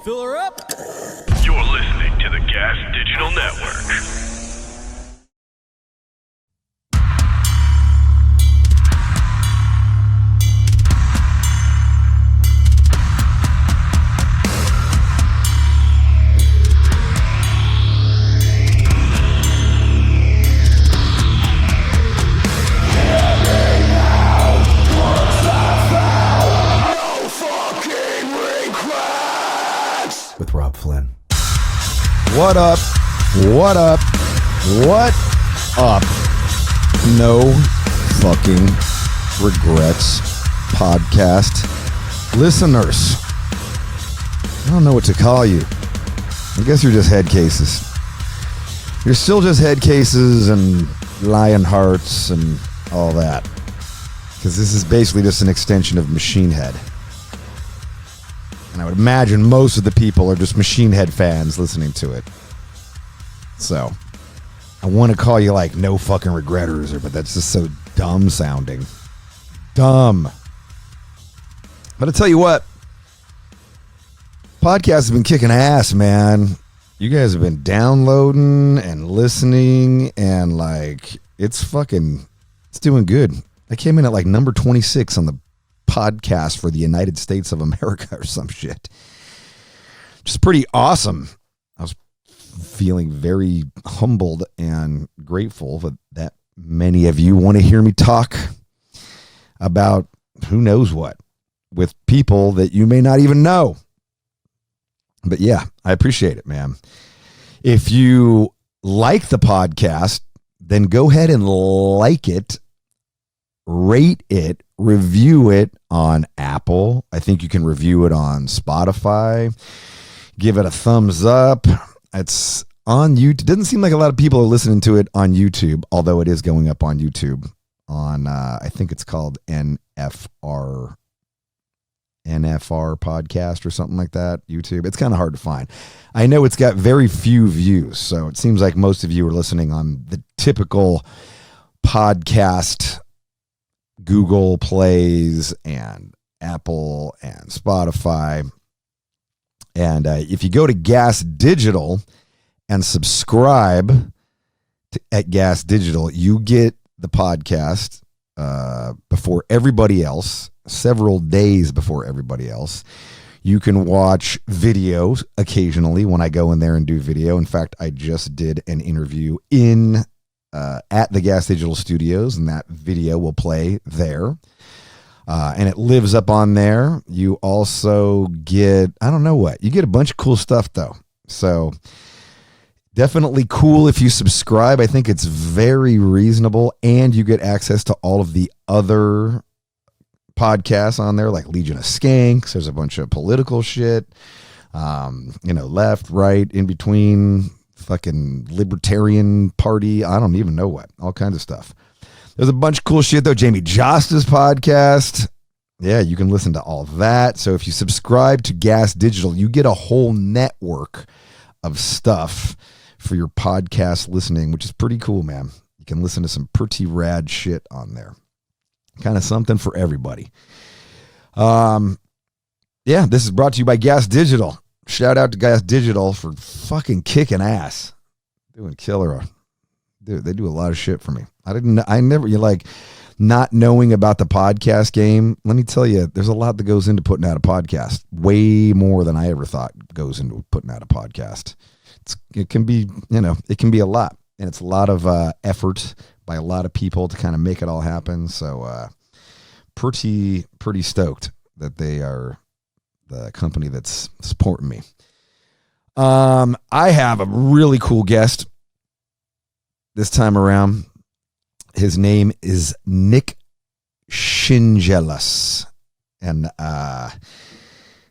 Fill her up. You're listening to the Gas Digital Network. With Rob Flynn. What up? What up? What up? No fucking regrets podcast listeners. I don't know what to call you. I guess you're just head cases. You're still just head cases and lion hearts and all that. Because this is basically just an extension of Machine Head. And I would imagine most of the people are just Machine Head fans listening to it. So, I want to call you like no fucking regretters, but that's just so dumb sounding. Dumb. But I'll tell you what. Podcasts have been kicking ass, man. You guys have been downloading and listening, and like, it's doing good. I came in at like number 26 on the podcast for the United States of America or some shit. Just pretty awesome. I was feeling very humbled and grateful that many of you want to hear me talk about who knows what with people that you may not even know. But yeah, I appreciate it, man. If you like the podcast, then go ahead and like it, rate it, review it on Apple. I think you can review it on Spotify. Give it a thumbs up. It's on YouTube. It doesn't seem like a lot of people are listening to it on YouTube, although it is going up on YouTube on, I think it's called NFR podcast or something like that. YouTube. It's kind of hard to find. I know it's got very few views, so it seems like most of you are listening on the typical podcast Google Plays and Apple and Spotify. And if you go to Gas Digital and subscribe at Gas Digital, you get the podcast before everybody else, several days before everybody else. You can watch videos occasionally when I go in there and do video. In fact, I just did an interview at the Gas Digital Studios, and that video will play there. And it lives up on there. You also get, you get a bunch of cool stuff though. So definitely cool if you subscribe. I think it's very reasonable, and you get access to all of the other podcasts on there, like Legion of Skanks. There's a bunch of political shit, left, right, in between, fucking libertarian party. I don't even know what, all kinds of stuff. There's a bunch of cool shit though. Jamie Josta's podcast. Yeah, you can listen to all that. So if you subscribe to Gas Digital, you get a whole network of stuff for your podcast listening, which is pretty cool, man. You can listen to some pretty rad shit on there. Kind of something for everybody. Yeah, this is brought to you by Gas Digital. Shout out to Gas Digital for fucking kicking ass. Doing killer. Dude, they do a lot of shit for me. Not knowing about the podcast game. Let me tell you, there's a lot that goes into putting out a podcast. Way more than I ever thought goes into putting out a podcast. It can be a lot. And it's a lot of effort by a lot of people to kind of make it all happen. So pretty stoked that they are the company that's supporting me. I have a really cool guest this time around. His name is Nick Schendzielos. And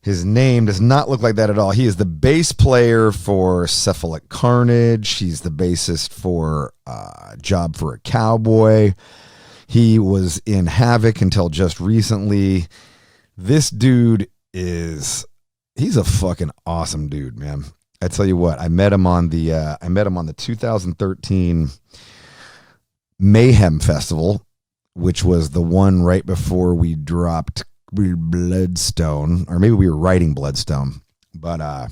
his name does not look like that at all. He is the bass player for Cephalic Carnage. He's the bassist for Job for a Cowboy. He was in Havok until just recently. This dude he's a fucking awesome dude, man. I tell you what, I met him on the 2013 Mayhem Festival, which was the one right before we dropped Bloodstone, or maybe we were writing Bloodstone but I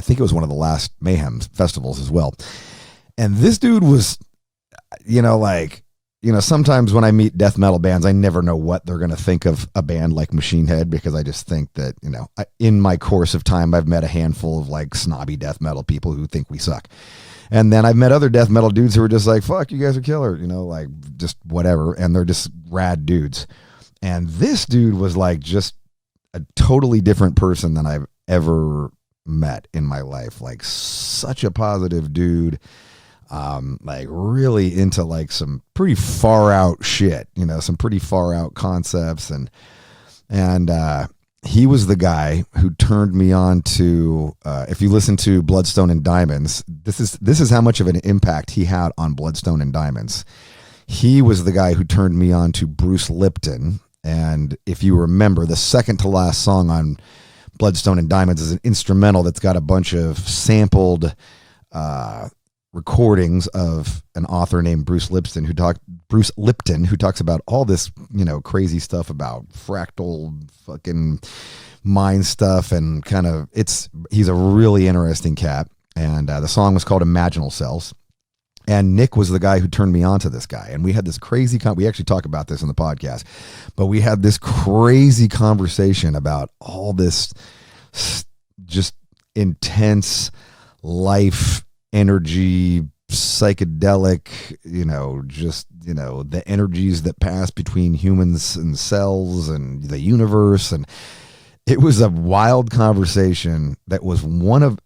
think it was one of the last Mayhem festivals as well. And this dude was, sometimes when I meet death metal bands, I never know what they're going to think of a band like Machine Head, because I just think that, in my course of time, I've met a handful of like snobby death metal people who think we suck. And then I've met other death metal dudes who are just like, fuck, you guys are killer, like just whatever. And they're just rad dudes. And this dude was like just a totally different person than I've ever met in my life. Like such a positive dude. Like really into like some pretty far out shit, some pretty far out concepts. And he was the guy who turned me on to, if you listen to Bloodstone and Diamonds, this is how much of an impact he had on Bloodstone and Diamonds. He was the guy who turned me on to Bruce Lipton. And if you remember, the second to last song on Bloodstone and Diamonds is an instrumental that's got a bunch of sampled, recordings of an author named Bruce Lipton who talks about all this, crazy stuff about fractal fucking mind stuff, and he's a really interesting cat. And the song was called Imaginal Cells. And Nick was the guy who turned me on to this guy. And we had this crazy, we actually talk about this in the podcast, but we had this crazy conversation about all this just intense life energy, psychedelic, the energies that pass between humans and cells and the universe. And it was a wild conversation that was one of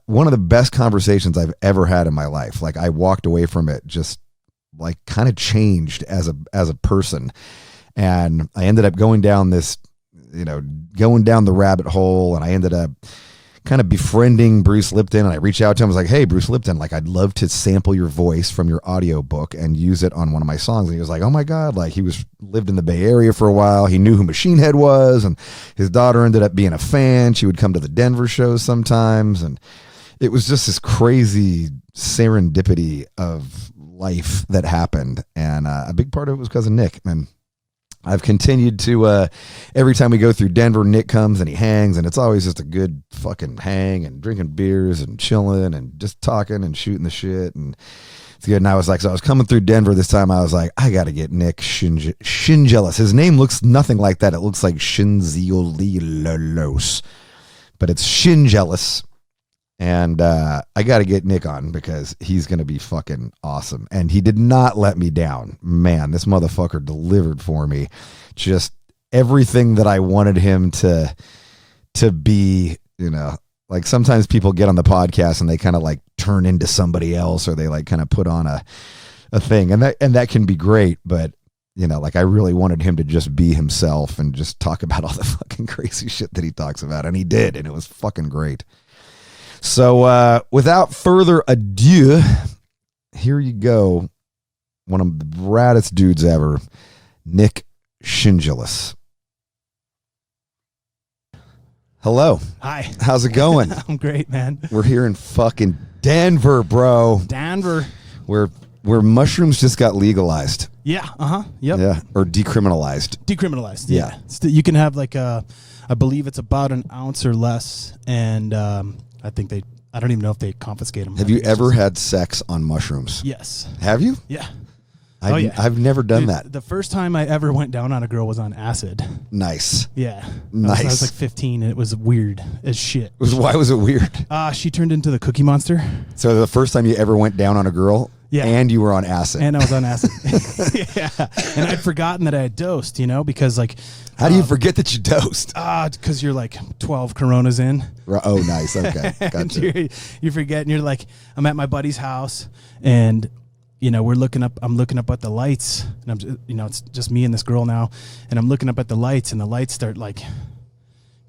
the best conversations I've ever had in my life. Like I walked away from it just like kind of changed as a person. And I ended up going down the rabbit hole, and I ended up kind of befriending Bruce Lipton. And I reached out to him. I was like, hey, Bruce Lipton, like I'd love to sample your voice from your audio book and use it on one of my songs. And he was like, oh my God, like he lived in the Bay Area for a while. He knew who Machine Head was, and his daughter ended up being a fan. She would come to the Denver shows sometimes. And it was just this crazy serendipity of life that happened. And a big part of it was because of Nick. And I've continued to, every time we go through Denver, Nick comes and he hangs, and it's always just a good fucking hang and drinking beers and chilling and just talking and shooting the shit. And it's good. And I was like, so I was coming through Denver this time. I was like, I got to get Nick Schendzielos. His name looks nothing like that. It looks like Schendzielos, but it's Schendzielos. And I got to get Nick on because he's going to be fucking awesome. And he did not let me down. Man, this motherfucker delivered for me just everything that I wanted him to be, like sometimes people get on the podcast and they kind of like turn into somebody else, or they like kind of put on a thing. And that can be great. But, like I really wanted him to just be himself and just talk about all the fucking crazy shit that he talks about. And he did. And it was fucking great. So without further ado, here you go. One of the raddest dudes ever, Nick Schendzielos. Hello. Hi. How's it going? I'm great, man. We're here in fucking Denver, bro. Denver. Where mushrooms just got legalized. Yeah. Yep. Yeah. Or decriminalized. Decriminalized. Yeah. You can have like I believe it's about an ounce or less, and I don't even know if they confiscate them. Have you ever had sex on mushrooms? Yes. Have you? Yeah. I've never done that. The first time I ever went down on a girl was on acid. Nice. Yeah. Nice. I was like 15, and it was weird as shit. Why was it weird? She turned into the Cookie Monster. So the first time you ever went down on a girl? Yeah. And you were on acid. And I was on acid. Yeah. And I'd forgotten that I had dosed, because like... How do you forget that you dosed? Because you're like 12 Coronas in. Oh, nice. Okay. Gotcha. you forget, and you're like, I'm at my buddy's house, and I'm looking up at the lights, and it's just me and this girl now, and I'm looking up at the lights, and the lights start like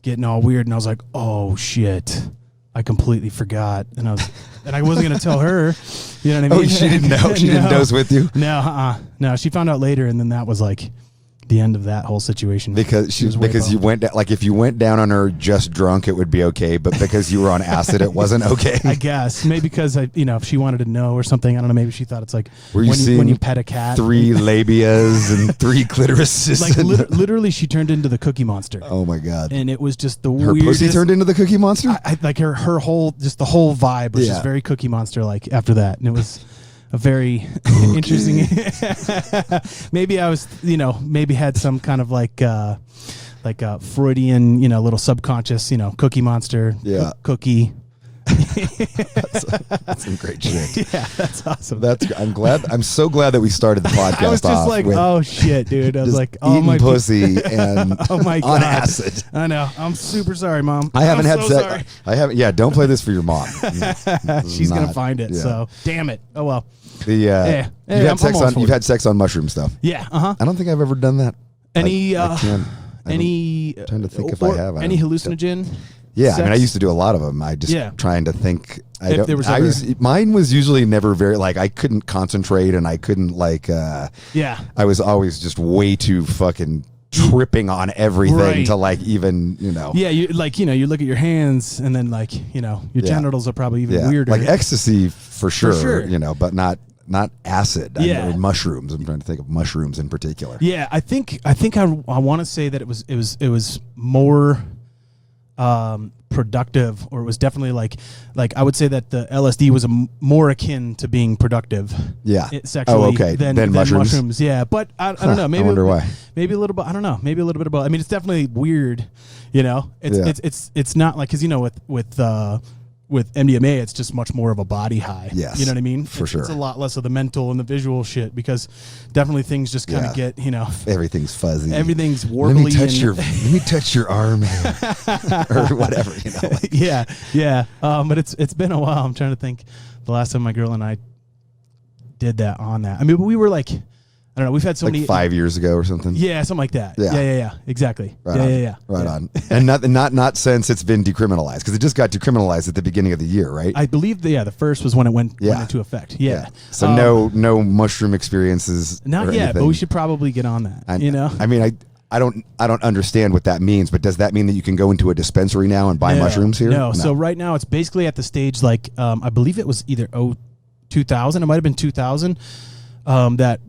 getting all weird, and I was like, oh shit, I completely forgot, and I wasn't gonna tell her, you know what I mean? Oh, she didn't know. She didn't dose with you. No, she found out later, and then that was like, the end of that whole situation. Because was way you bummed. went down, like if you went down on her just drunk, it would be okay. But because you were on acid, it wasn't okay. I guess maybe because if she wanted to know or something, I don't know. Maybe she thought it's like Were you when seeing you pet a cat, 3 labias and 3 clitorises. like literally, she turned into the Cookie Monster. Oh my god! And it was just the Her weirdest. pussy turned into the Cookie Monster. Like her whole the whole vibe was Yeah. just very Cookie Monster like after that, and it was a very interesting. Maybe I was maybe had some kind of like a Freudian little subconscious Cookie Monster cookie. That's some great shit. Yeah, that's awesome. I'm so glad that we started the podcast. I was just off like, with oh shit, dude. I was just like, oh eating my pussy and oh my on god, acid. I know. I'm super sorry, Mom. I haven't I'm had so sex. sorry. I haven't. Yeah, don't play this for your mom. She's gonna find it. Yeah. So damn it. Oh well. You've had sex almost on. You've had sex on mushrooms, though. Yeah. I don't think I've ever done that. Any I can't. any I'm trying to think if or I have. any hallucinogen. Yeah, I mean, I sex? used to do a lot of them. I just trying to think. I don't. there was mine was usually never very like I couldn't concentrate and I couldn't like. Yeah. I was always just way too fucking tripping on everything Right. to like even Yeah, you you look at your hands and then like your genitals are probably even weirder. like ecstasy for sure, sure. but not acid. Yeah. Or mushrooms. I'm trying to think of mushrooms in particular. Yeah, I think I want to say that it was more productive, or it was definitely like I would say that the LSD was more akin to being productive. Yeah. Sexually. Okay. Than mushrooms. Yeah, but I don't know. Maybe I wonder why. Maybe a little bit. I don't know. Maybe a little bit of both. I mean, it's definitely weird. It's not like because with MDMA, it's just much more of a body high. Yes, you know what I mean. For sure, it's a lot less of the mental and the visual shit because definitely things just kind of get everything's fuzzy, everything's warbly. Let me touch your arm or whatever. Like. Yeah. But it's been a while. I'm trying to think. The last time my girl and I did that on that. I mean, we were like, I don't know. We've had so many 5 years ago or something. Yeah, something like that. Yeah. Exactly. Right on. And not since it's been decriminalized because it just got decriminalized at the beginning of the year, right? I believe the first was when it went into effect. Yeah. So no mushroom experiences. Not yet, anything. but we should probably get on that. I mean, I don't understand what that means, but does that mean that you can go into a dispensary now and buy mushrooms here? No. So right now it's basically at the stage like I believe it was either 2000. It might have been 2000. That.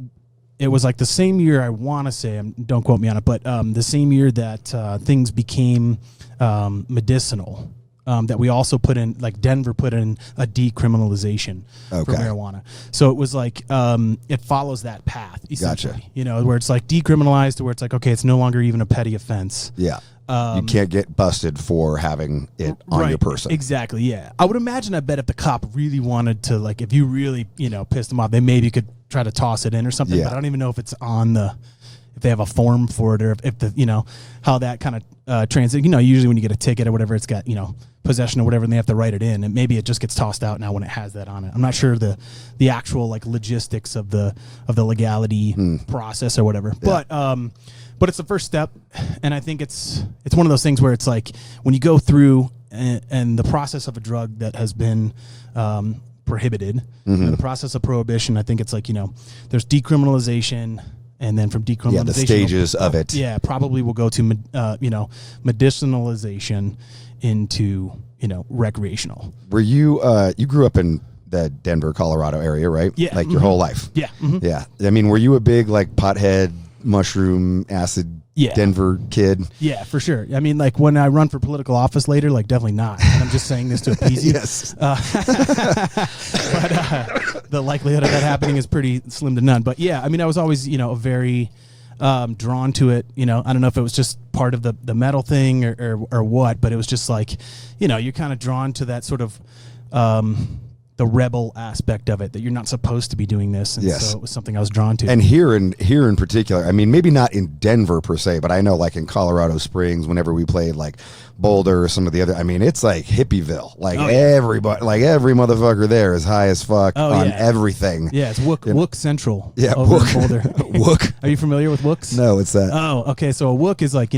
It was like the same year, I want to say, don't quote me on it, but the same year that things became medicinal, that we also put in, like Denver put in a decriminalization for marijuana. So it was like, it follows that path, essentially. Gotcha. Where it's like decriminalized to where it's like, okay, it's no longer even a petty offense. Yeah. You can't get busted for having it on your person. Exactly, yeah. I would imagine, I bet if the cop really wanted to, like, if you really, pissed them off, they maybe could try to toss it in or something, but I don't even know if it's on if they have a form for it or if the, how that kind of transit, usually when you get a ticket or whatever, it's got, possession or whatever, and they have to write it in, and maybe it just gets tossed out now when it has that on it. I'm not sure the actual, like, logistics of the legality process or whatever, but it's the first step, and I think it's one of those things where it's like when you go through and the process of a drug that has been prohibited, the process of prohibition. I think it's like there's decriminalization, and then from decriminalization, the stages of it. Yeah, probably will go to medicinalization into recreational. Were you you grew up in the Denver, Colorado area, right? Yeah, like your whole life. Yeah, yeah. I mean, were you a big like pothead, mushroom, acid Denver kid? Yeah, for sure. I mean, like when I run for political office later, like definitely not. And I'm just saying this to appease you. Yes. But the likelihood of that happening is pretty slim to none. But yeah, I mean, I was always, a very drawn to it. I don't know if it was just part of the metal thing or what, but it was just like, you're kind of drawn to that sort of the rebel aspect of it, that you're not supposed to be doing this, and so it was something I was drawn to. And here in particular, I mean, maybe not in Denver per se, but I know like in Colorado Springs, whenever we played like Boulder or some of the other, I mean, it's like hippieville. Like everybody, like every motherfucker there is high as fuck on everything. Yeah, it's Wook Central. Yeah, over in Boulder. Wook. Are you familiar with Wooks? No, it's that. Oh, okay. So a Wook is like,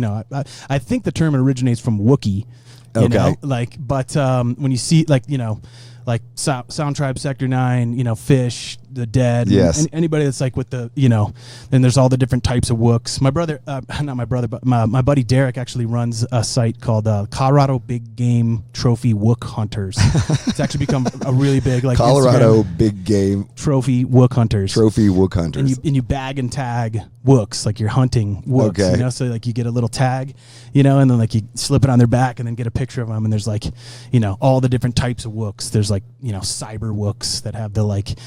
I think the term originates from Wookiee. But when you see like, like Sound Tribe, Sector 9, Fish, the dead. Yes. And anybody that's like with the, then there's all the different types of wooks. My brother, not my brother, but my buddy Derek actually runs a site called Colorado Big Game Trophy Wook Hunters. It's actually become a really big like Colorado Instagram Big Game Trophy Wook Hunters. Trophy Wook Hunters. And you bag and tag wooks, like you're hunting wooks. Okay. So like you get a little tag, and then like you slip it on their back and then get a picture of them. And there's like, all the different types of wooks. There's like, cyber wooks that have the like,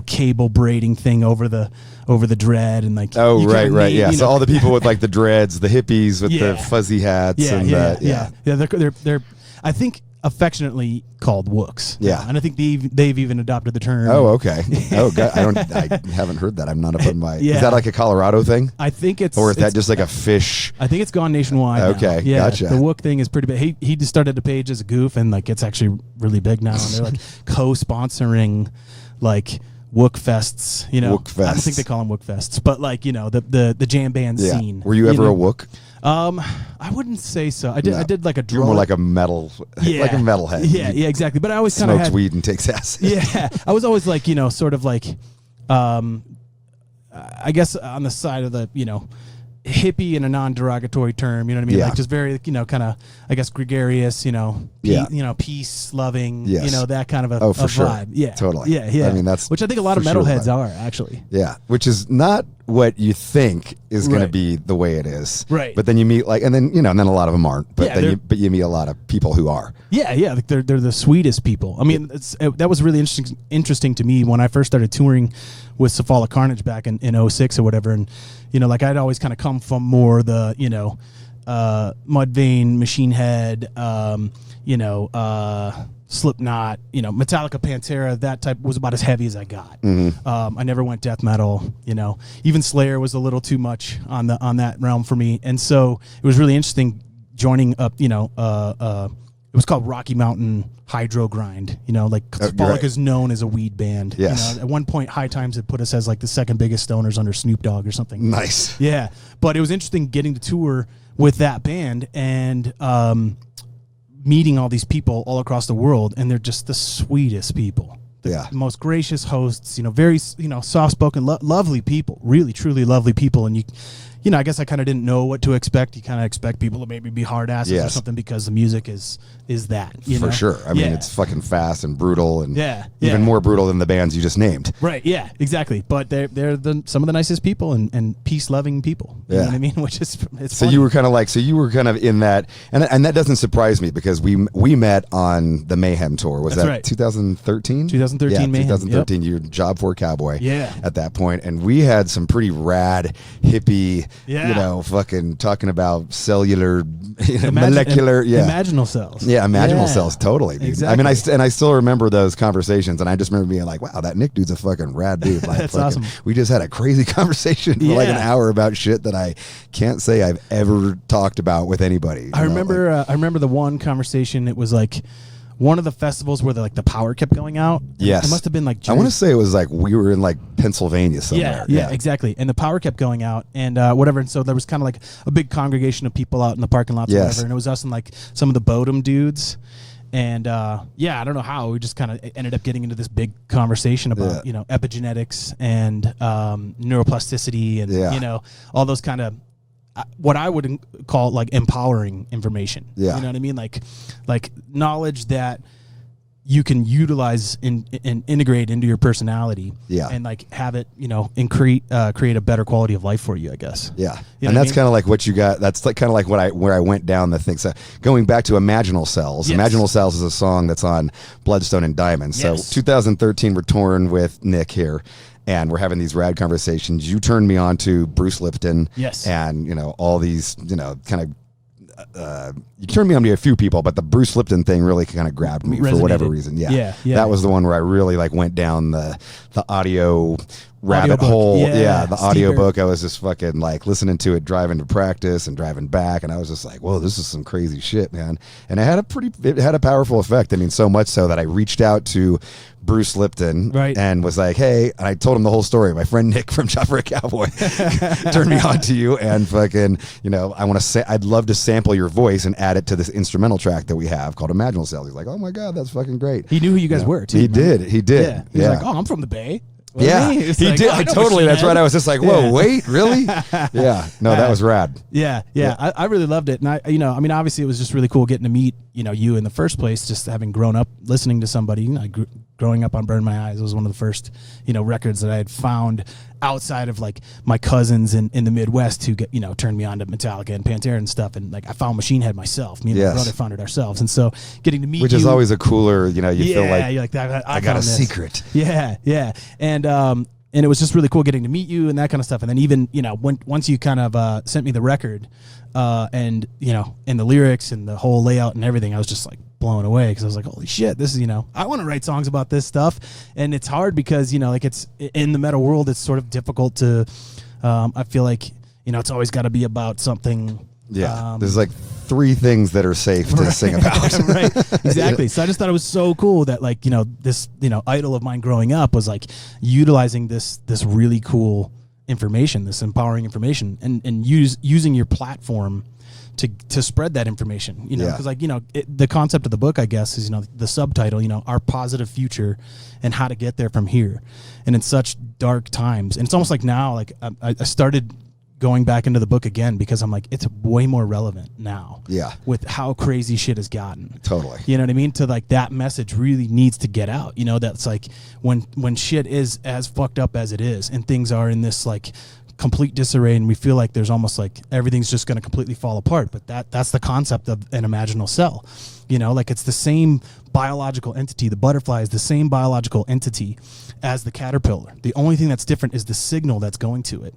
cable braiding thing over the dread and like. Oh, right. Yeah. So all the people with like the dreads, the hippies with the fuzzy hats. Yeah. They're, I think, affectionately called wooks. Yeah. And I think they've even adopted the term. Oh, okay. Oh, God. I haven't heard that. I'm not up on my. Yeah. Is that like a Colorado thing? I think it's. Or is that just like a fish? I think it's gone nationwide. Okay, now. Yeah, gotcha. The Wook thing is pretty big. He just started the page as a goof, and like it's actually really big now. And they're like co-sponsoring, like Wook fests. Wook fests. I don't think they call them Wook fests, but like the jam band scene. Were you ever a Wook? I wouldn't say so. I did like a drum. You're more like a metal, like a metalhead. Yeah, exactly. But I always kind of smokes weed and takes acid. Yeah, I was always like sort of like, I guess on the side of the hippie in a non-derogatory term. You know what I mean? Yeah. Like just very kind of I guess gregarious. Peace loving. Yes. That kind of a for sure. vibe. Yeah, totally. Yeah. I mean that's which I think a lot of for sure metalheads vibe. are actually. Yeah, which is not what you think is going to Right. be the way it is. Right. But then you meet and then and then a lot of them aren't. But Yeah, then you meet a lot of people who are. Yeah, like they're the sweetest people. I mean, that was really interesting to me when I first started touring with Cephalic Carnage back in 06 or whatever. And like I'd always kind of come from more the Mudvayne, Machine Head, Slipknot, Metallica, Pantera. That type was about as heavy as I got. I never went death metal. Even Slayer was a little too much on that realm for me. And so it was really interesting joining up. It was called Rocky Mountain Hydro Grind. Cephalic is known as a weed band. Yes. At one point, High Times had put us as like the second biggest stoners under Snoop Dogg or something. Nice. Yeah, but it was interesting getting to tour with that band and meeting all these people all across the world, and they're just the sweetest people. The most gracious hosts. Very soft-spoken, lovely people. Really, truly lovely people, and I guess I kind of didn't know what to expect. You kind of expect people to maybe be hard asses or something because the music is that. For sure. I mean, it's fucking fast and brutal and even more brutal than the bands you just named. Right, yeah, exactly. But they're some of the nicest people and peace-loving people. You know what I mean? Which is it's funny. You were kind of in that, and that doesn't surprise me because we met on the Mayhem tour. Was that 2013? 2013 Mayhem. 2013. You were Job for Cowboy. Yeah. At that point, and we had some pretty rad hippie. Fucking talking about cellular, molecular, Imaginal cells. Yeah, Imaginal Cells, totally. Dude. Exactly. I mean, I still remember those conversations, and I just remember being like, "Wow, that Nick dude's a fucking rad dude." Like, That's awesome. We just had a crazy conversation for like an hour about shit that I can't say I've ever talked about with anybody. I remember the one conversation. It was like one of the festivals where the power kept going out. Yes. It must have been like I want to say it was like we were in like Pennsylvania somewhere. Yeah, exactly. And the power kept going out and whatever. And so there was kind of like a big congregation of people out in the parking lots or whatever. And it was us and like some of the Bodum dudes. And I don't know how we just kind of ended up getting into this big conversation about epigenetics and neuroplasticity and all those kind of what I would call like empowering information. Yeah. You know what I mean? Like knowledge that you can utilize and integrate into your personality. Yeah. And like have it, and create a better quality of life for you, I guess. Yeah. You know and that's what I mean? kind of like what you got. That's like kind of like where I went down the thing. So going back to Imaginal Cells. Yes. Imaginal Cells is a song that's on Bloodstone and Diamonds. Yes. So 2013, we're touring with Nick here. And we're having these rad conversations. You turned me on to Bruce Lipton. Yes. And, all these, kind of, you turned me on to a few people, but the Bruce Lipton thing really kind of grabbed me for whatever reason. Yeah. That was the one where I really like went down the audio rabbit hole. Yeah. The audiobook. I was just fucking like listening to it driving to practice and driving back. And I was just like, whoa, this is some crazy shit, man. And it had a powerful effect. I mean, so much so that I reached out to Bruce Lipton and was like, hey, and I told him the whole story. My friend Nick from Job for a Cowboy turned me on to you and fucking, I'd love to sample your voice and add it to this instrumental track that we have called Imaginal Cells. He's like, oh my God, that's fucking great. He knew who you guys were too. He did. Yeah. He was like, oh, I'm from the Bay. What do you Yeah, mean? It's he like, did. oh, I know Totally. Machine That's Head. right. I was just like, whoa, Yeah. wait, really? Yeah. No, that was rad. Yeah. I really loved it. And I mean, obviously it was just really cool getting to meet, you in the first place, just having grown up listening to somebody. Growing up on Burn My Eyes was one of the first, records that I had found outside of like my cousins in the Midwest who turned me on to Metallica and Pantera and stuff. And like I found Machine Head myself. Me and my brother found it ourselves. And so getting to meet Which is always a cooler, you feel like, you're like that. I got a found this. secret. Yeah. And it was just really cool getting to meet you and that kind of stuff. And then even, once you kind of sent me the record and the lyrics and the whole layout and everything, I was just like blown away because I was like, holy shit, this is, I want to write songs about this stuff. And it's hard because, like it's in the metal world, it's sort of difficult to, I feel like, it's always got to be about something. Yeah. There's like 3 things that are safe to sing about. Right. Exactly. So I just thought it was so cool that like, this, idol of mine growing up was like utilizing this really cool information, this empowering information and using your platform to spread that information, because like, the concept of the book, I guess, is, the subtitle, Our Positive Future and How to Get There From Here. And in such dark times, and it's almost like now, like I started going back into the book again because I'm like, it's way more relevant now. Yeah. With how crazy shit has gotten. Totally. You know what I mean? To like that message really needs to get out. That's like when shit is as fucked up as it is and things are in this like complete disarray and we feel like there's almost like everything's just going to completely fall apart. But that's the concept of an imaginal cell. Like it's the same biological entity. The butterfly is the same biological entity as the caterpillar. The only thing that's different is the signal that's going to it.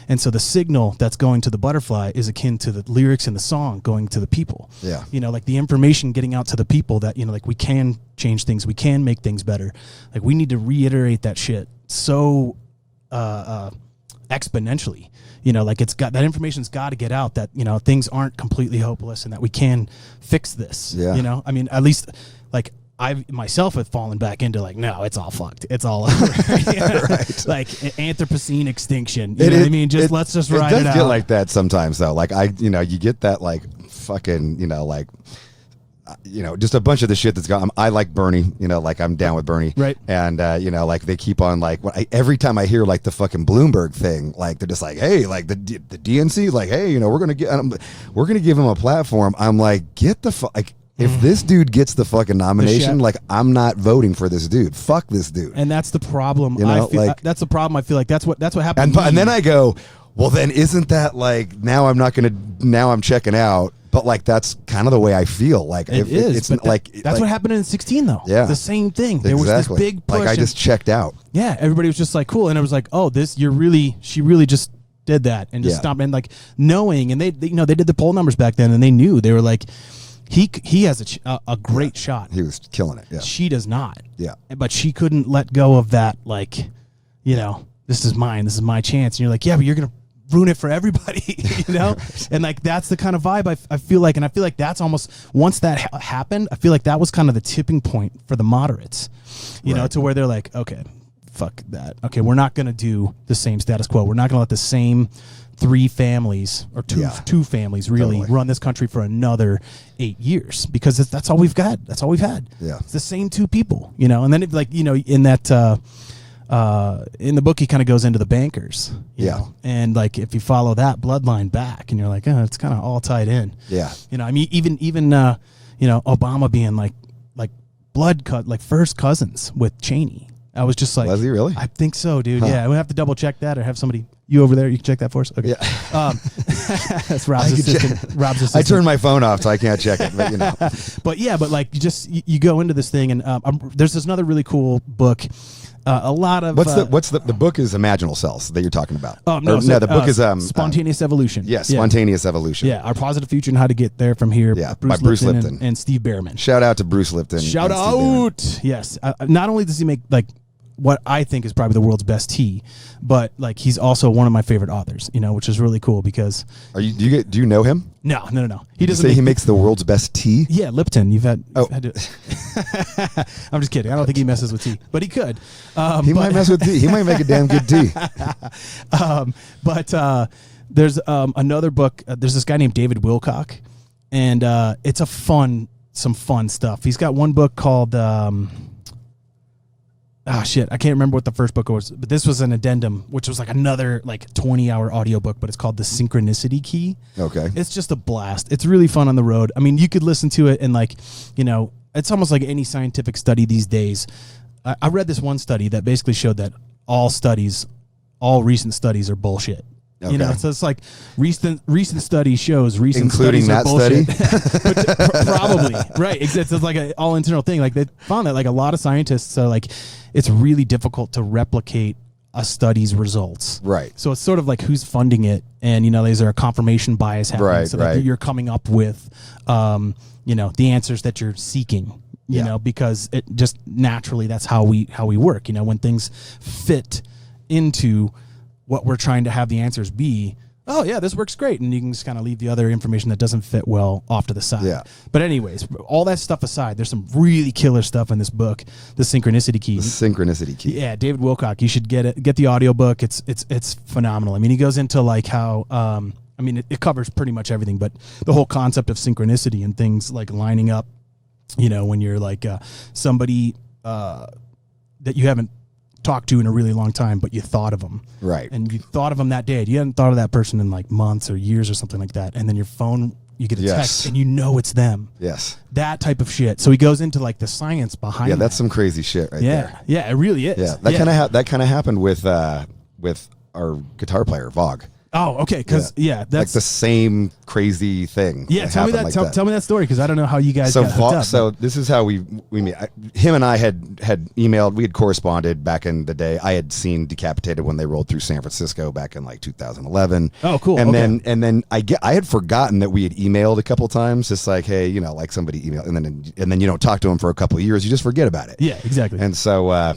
And so the signal that's going to the butterfly is akin to the lyrics in the song going to the people. Yeah. Like the information getting out to the people that, like we can change things. We can make things better. Like we need to reiterate that shit so exponentially. Like it's got that information's got to get out that, things aren't completely hopeless and that we can fix this. Yeah. I mean, at least like I myself have fallen back into like, no, it's all fucked. It's all over. Right. Like Anthropocene extinction. You know what I mean? Let's just ride it out. It does get like that sometimes though. Like you get that like fucking, just a bunch of the shit that's gone. I like Bernie, like I'm down with Bernie. Right. And, like they keep on like, every time I hear like the fucking Bloomberg thing, like they're just like, hey, like the DNC, like, hey, we're going to give him a platform. I'm like, get the fuck, like, if this dude gets the fucking nomination, like I'm not voting for this dude. Fuck this dude. And that's the problem. That's the problem. I feel like that's what happened. And then I go, well, then isn't that like now I'm checking out. But like that's kind of the way I feel. Like it's like that's what happened in 16 though. Yeah, the same thing. There was this big push. Like I just checked out. Yeah, everybody was just like cool, and it was like, oh, she really just did that and just stopped and like knowing, and they did the poll numbers back then, and they knew they were like, he has a great shot. He was killing it. Yeah, she does not. Yeah, but she couldn't let go of that. Like, this is mine. This is my chance. And you're like, yeah, but you're gonna ruin it for everybody, Right. And like that's the kind of vibe I feel like, and I feel like that's almost once that happened, I feel like that was kind of the tipping point for the moderates, to where they're like, okay, fuck that. Okay, we're not gonna do the same status quo. We're not gonna let the same 3 families or two families really run this country for another 8 years because that's all we've got. That's all we've had. Yeah, it's the same 2 people, and then in that. In the book, he kind of goes into the bankers, you know? And like if you follow that bloodline back, and you're like, oh, it's kind of all tied in. Yeah, I mean, even Obama being like blood cut, like first cousins with Cheney. I was just like, was he really? I think so, dude. Huh. Yeah, we have to double check that, or have somebody over there. You can check that for us. Okay. Yeah. That's Rob's assistant. Rob's assistant. I turned my phone off, so I can't check it. But but like you go into this thing, and there's this another really cool book. A lot of what's the book is Imaginal Cells that you're talking about. The book is Spontaneous Evolution. Yes, Spontaneous Evolution. Yeah, Our Positive Future and How to Get There From Here. Yeah, by Bruce Lipton and Steve Behrman. Shout out to Bruce Lipton. Shout out. Yes. Not only does he make like what I think is probably the world's best tea, but like he's also one of my favorite authors, which is really cool because do you know him? No. He doesn't say he makes the world's best tea? Yeah, Lipton. You've had to I'm just kidding. I don't think he messes with tea, but he could. He might mess with tea. He might make a damn good tea. But there's another book. There's this guy named David Wilcock, and it's some fun stuff. He's got one book called oh shit, I can't remember what the first book was, but this was an addendum, which was like another like 20-hour audiobook, but it's called The Synchronicity Key. Okay. It's just a blast. It's really fun on the road. I mean, you could listen to it and like, you know, it's almost like any scientific study these days. I read this one study that basically showed that all recent studies are bullshit. Okay. You know, so it's like recent study shows recent including studies that are bullshit. study. But probably right. It's like an all internal thing. Like they found that like a lot of scientists are like, it's really difficult to replicate a study's results. Right. So it's sort of like who's funding it, and you know, is there a confirmation bias happening? Right, so that you're coming up with, you know, the answers that you're seeking. You know, because it just naturally that's how we work. You know, when things fit into what we're trying to have the answers be, oh yeah, this works great, and you can just kind of leave the other information that doesn't fit well off to the side. Yeah. But anyways, all that stuff aside, there's some really killer stuff in this book, The Synchronicity Key. The Synchronicity Key. Yeah, David Wilcock. You should get the audiobook. It's phenomenal. I mean, he goes into like how I mean, it covers pretty much everything, but the whole concept of synchronicity and things like lining up. You know, when you're like somebody that you haven't talked to in a really long time, but you thought of them. Right. And you thought of them that day. You hadn't thought of that person in like months or years or something like that. And then your phone, you get a text and you know it's them. Yes. That type of shit. So he goes into like the science behind Yeah, that's some crazy shit right there. Yeah, it really is. Yeah, that kind of happened with our guitar player, Vog. Oh, okay. Because that's like the same crazy thing. Yeah, tell me that. Like tell me that story because I don't know how you guys got hooked up. So this is how we meet. Him and I had emailed. We had corresponded back in the day. I had seen Decapitated when they rolled through San Francisco back in like 2011. Oh, cool. And then I had forgotten that we had emailed a couple times, just like, hey, you know, like somebody emailed, and then you don't talk to them for a couple of years. You just forget about it. Yeah, exactly. And so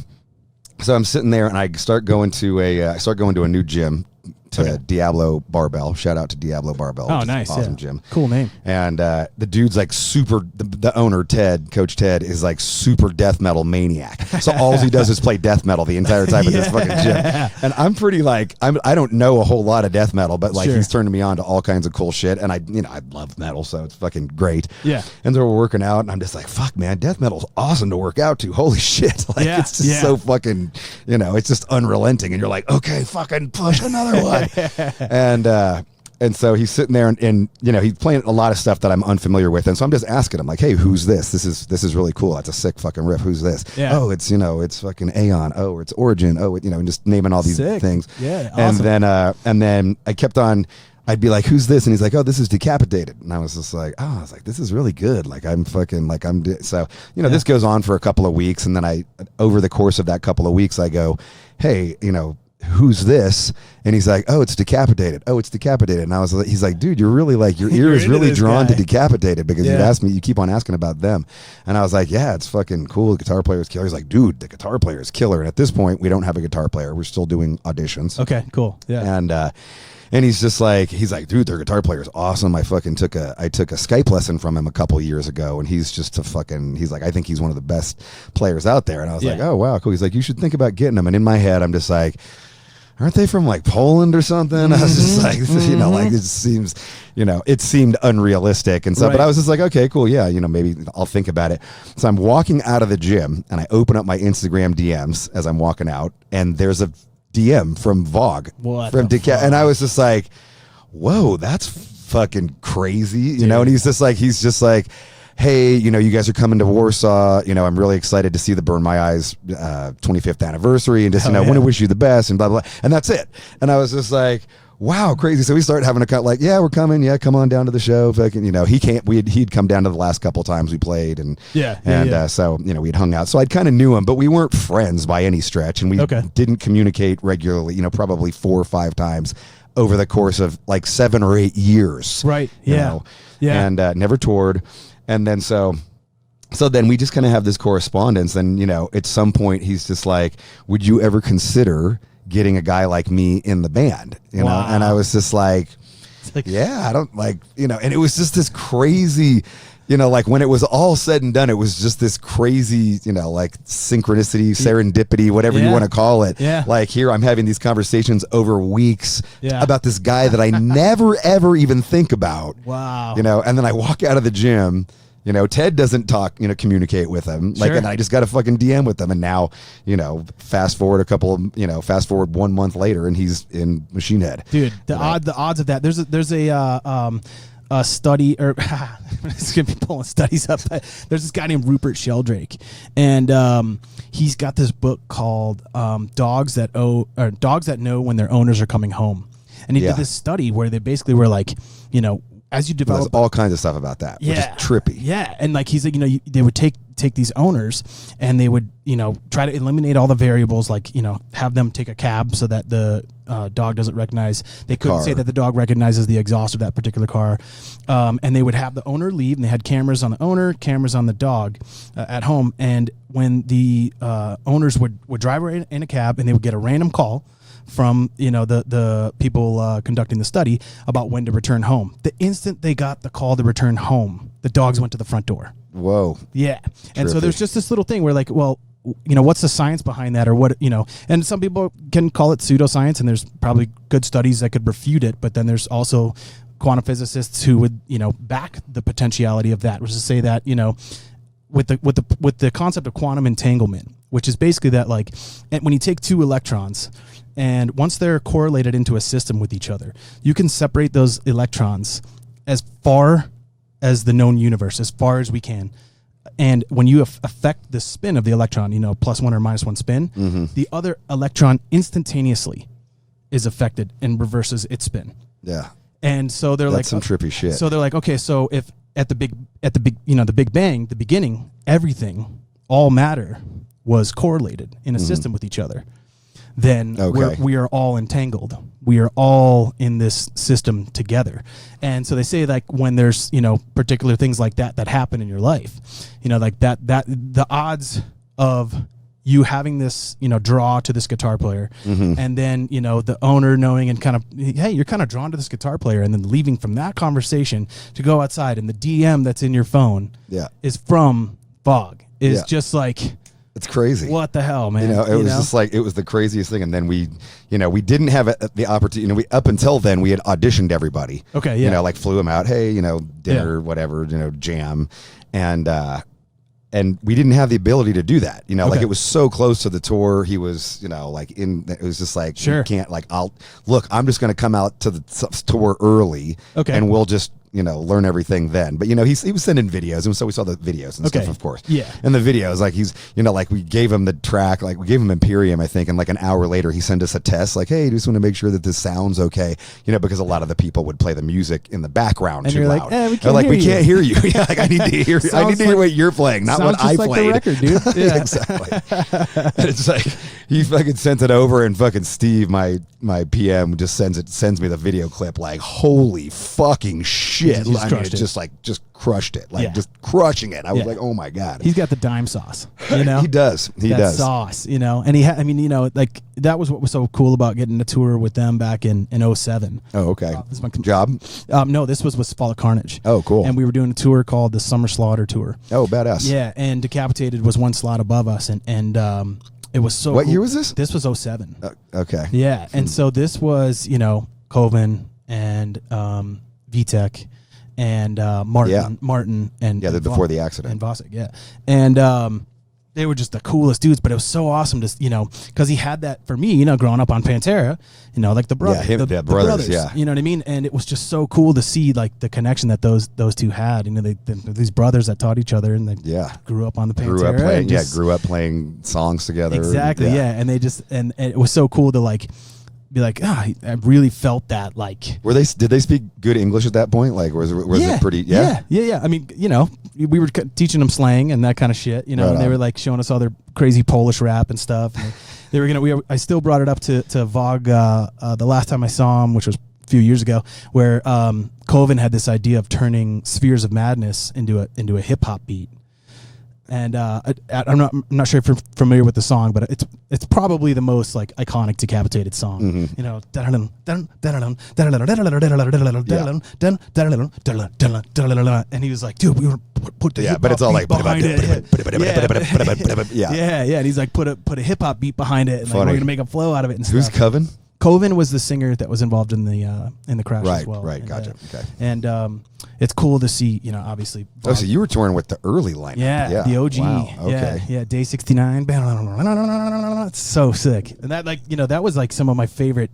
so I'm sitting there and I start going to a new gym. To Diablo Barbell. Shout out to Diablo Barbell. Oh, nice. Awesome gym. Cool name. And the dude's like super, the owner, Coach Ted, is like super death metal maniac. So all he does is play death metal the entire time at this fucking gym. And I'm pretty like, I don't know a whole lot of death metal, but like he's turning me on to all kinds of cool shit. And I love metal, so it's fucking great. Yeah. And so we're working out and I'm just like, fuck, man, death metal's awesome to work out to. Holy shit. Like it's just so fucking, it's just unrelenting. And you're like, okay, fucking push another one. And so he's sitting there and he's playing a lot of stuff that I'm unfamiliar with, and so I'm just asking him like, hey, who's this? This is really cool. That's a sick fucking riff. Who's this? Yeah. Oh, it's it's fucking Aeon. Oh, it's Origin. Oh, and just naming all these things. Yeah, awesome. And then I kept on. I'd be like, who's this? And he's like, oh, this is Decapitated. And I was just like, oh, I was like, this is really good. Like so this goes on for a couple of weeks, and then over the course of that couple of weeks, I go, hey, who's this? And he's like, oh, it's Decapitated. Oh, it's Decapitated. And he's like, dude, you're really like, your ear is really drawn to Decapitated because you keep on asking about them. And I was like, yeah, it's fucking cool. The guitar player is killer. He's like, dude, the guitar player is killer. And at this point, we don't have a guitar player. We're still doing auditions. Okay, cool. Yeah. And he's like, dude, their guitar player is awesome. I took a Skype lesson from him a couple years ago, and he's just he's like, I think he's one of the best players out there. And I was like, oh, wow, cool. He's like, you should think about getting him. And in my head, I'm just like, aren't they from like Poland or something? I was just like, like it seemed unrealistic. And so, but I was just like, okay, cool. Yeah. Maybe I'll think about it. So I'm walking out of the gym and I open up my Instagram DMs as I'm walking out, and there's a DM from Vog and I was just like, whoa, that's fucking crazy. And he's just like, hey, you guys are coming to Warsaw. I'm really excited to see the Burn My Eyes 25th anniversary, and just, want to wish you the best, and blah, blah, blah. And that's it. And I was just like, wow, crazy. So we started having a cut like, yeah, we're coming. Yeah, come on down to the show. Fucking, he'd come down to the last couple times we played, and so we'd hung out. So I kind of knew him, but we weren't friends by any stretch, and we didn't communicate regularly. Probably 4 or 5 times over the course of like 7 or 8 years. Right. Yeah. And never toured. And then so then we just kind of have this correspondence, and at some point he's just like, would you ever consider getting a guy like me in the band? Wow. And I was just like, yeah, I don't like, and it was just this crazy, like when it was all said and done, it was just this crazy, like synchronicity, serendipity, whatever you want to call it. Yeah. Like here I'm having these conversations over weeks about this guy that I never, ever even think about. Wow. And then I walk out of the gym You know, Ted doesn't talk, communicate with him. Like, Sure. and I just got a fucking DM with him. And now, fast forward 1 month later and he's in Machine Head. Dude, the odds of that. There's a study, or it's gonna be pulling studies up. But there's this guy named Rupert Sheldrake, and he's got this book called Dogs That Know When Their Owners Are Coming Home. And he did this study where they basically were like, as you develop, there's all kinds of stuff about that, which is trippy. Yeah, and like he's like, they would take these owners and they would, try to eliminate all the variables, like, have them take a cab so that the dog doesn't recognize. They couldn't say that the dog recognizes the exhaust of that particular car, and they would have the owner leave, and they had cameras on the owner, cameras on the dog at home, and when the owners would drive in a cab, and they would get a random call from the people conducting the study about when to return home. The instant they got the call to return home, the dogs went to the front door. Whoa. Yeah. And so Trippy. there's just this little thing where like, well, what's the science behind that, or what, and some people can call it pseudoscience, and there's probably good studies that could refute it, but then there's also quantum physicists who would, back the potentiality of that, which is to say that, with the concept of quantum entanglement, which is basically that, like, and when you take two electrons, and once they're correlated into a system with each other, you can separate those electrons as far as the known universe, as far as we can. And when you affect the spin of the electron, +1 or -1 spin, the other electron instantaneously is affected and reverses its spin. Yeah. And so they're That's like, some trippy shit. So they're like, okay, so if at the Big Bang, the beginning, everything, all matter was correlated in a system with each other, then we are all entangled. We are all in this system together. And so they say, like, when there's, particular things like that happen in your life, like that the odds of you having this, draw to this guitar player, and then, the owner knowing and kind of, hey, you're kind of drawn to this guitar player, and then leaving from that conversation to go outside, and the DM that's in your phone is from Fog, is just like, it's crazy. What the hell, man? It was just like, it was the craziest thing. And then we didn't have the opportunity. Up until then, we had auditioned everybody. Okay, yeah. Like flew him out. Hey, dinner, whatever, jam, and we didn't have the ability to do that. Like it was so close to the tour. He was, it was just like, sure. You can't, like, I'm just going to come out to the tour early. Okay. And we'll just, learn everything then. But, he was sending videos. And so we saw the videos and stuff, of course. Yeah. And the videos, like, he's, like, we gave him the track, like, we gave him Imperium, I think. And like an hour later, he sent us a test, like, hey, just want to make sure that this sounds okay. Because a lot of the people would play the music in the background and too you're loud. Like, we can't hear you. Yeah, like, I need to hear what you're playing, not what I like played. The record, dude. Yeah. Exactly. And it's like, he fucking sent it over, and fucking Steve, my PM, just sends me the video clip, like, holy fucking shit. Just crushed it. Like, just crushing it. I was like, oh my God. He's got the dime sauce, He does. He does. Sauce, and he like, that was what was so cool about getting a tour with them back in 07. Oh, okay. This is my job? No, this was with Cephalic Carnage. Oh, cool. And we were doing a tour called the Summer Slaughter Tour. Oh, badass. Yeah, and Decapitated was one slot above us, and it was so What cool. year was this? This was 07. Okay. Yeah, and so this was, Coven and Vitek and Martin and before the accident, and Vosik, and they were just the coolest dudes. But it was so awesome to because he had that for me, growing up on Pantera, like the brother, the brothers, you know what I mean. And it was just so cool to see, like, the connection that those two had. These brothers that taught each other, and they grew up on the Pantera, grew up playing songs together. Exactly, and they just and it was so cool to, like, be like, I really felt that, like. Did they speak good English at that point? Like, was it pretty? Yeah. I mean, we were teaching them slang and that kind of shit, and they were, like, showing us all their crazy Polish rap and stuff. And they were I still brought it up to Vog the last time I saw him, which was a few years ago, where Coven had this idea of turning Spheres of Madness into a hip hop beat. And I'm not sure if you're familiar with the song, but it's probably the most, like, iconic Decapitated song. And he was like, dude, we were put the hip hop beat behind it. Yeah, and he's like, put a hip hop beat behind it, and, like, we're gonna make a flow out of it. And who's stuff. Coven? Coven was the singer that was involved in the crash as well. Right, And, gotcha. Okay. And it's cool to see, obviously. Oh, so you were touring with the early lineup. Yeah, the OG. Wow. Okay. Yeah, Day 69. It's so sick. And that, that was like some of my favorite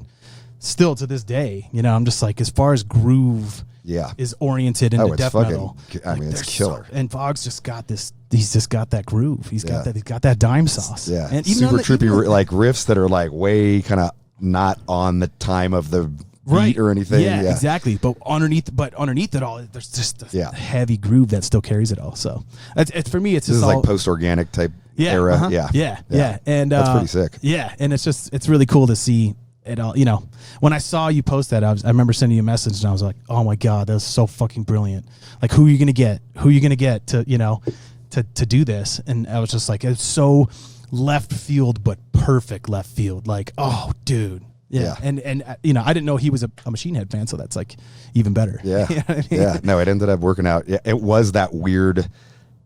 still to this day. I'm just like, as far as groove is oriented into death metal. It's killer. And Vogg's just got this. He's just got that groove. He's got that. He's got that dime sauce. Yeah, and super trippy, like riffs that are like way kind of not on the time of the beat or anything. Yeah, exactly. But underneath it all, there's just a heavy groove that still carries it all. So it's for me, it's this just is all like post-organic type era. Yeah. And that's pretty sick. Yeah, and it's really cool to see it all. When I saw you post that, I remember sending you a message, and I was like, oh my god, that was so fucking brilliant. Like, who are you gonna get? Who are you gonna get to to do this? And I was just like, it's so left field, but perfect left field. Like, oh, dude. Yeah. And I didn't know he was a Machine Head fan, so that's like even better. Yeah. You know what I mean? Yeah. No, it ended up working out. Yeah, it was that weird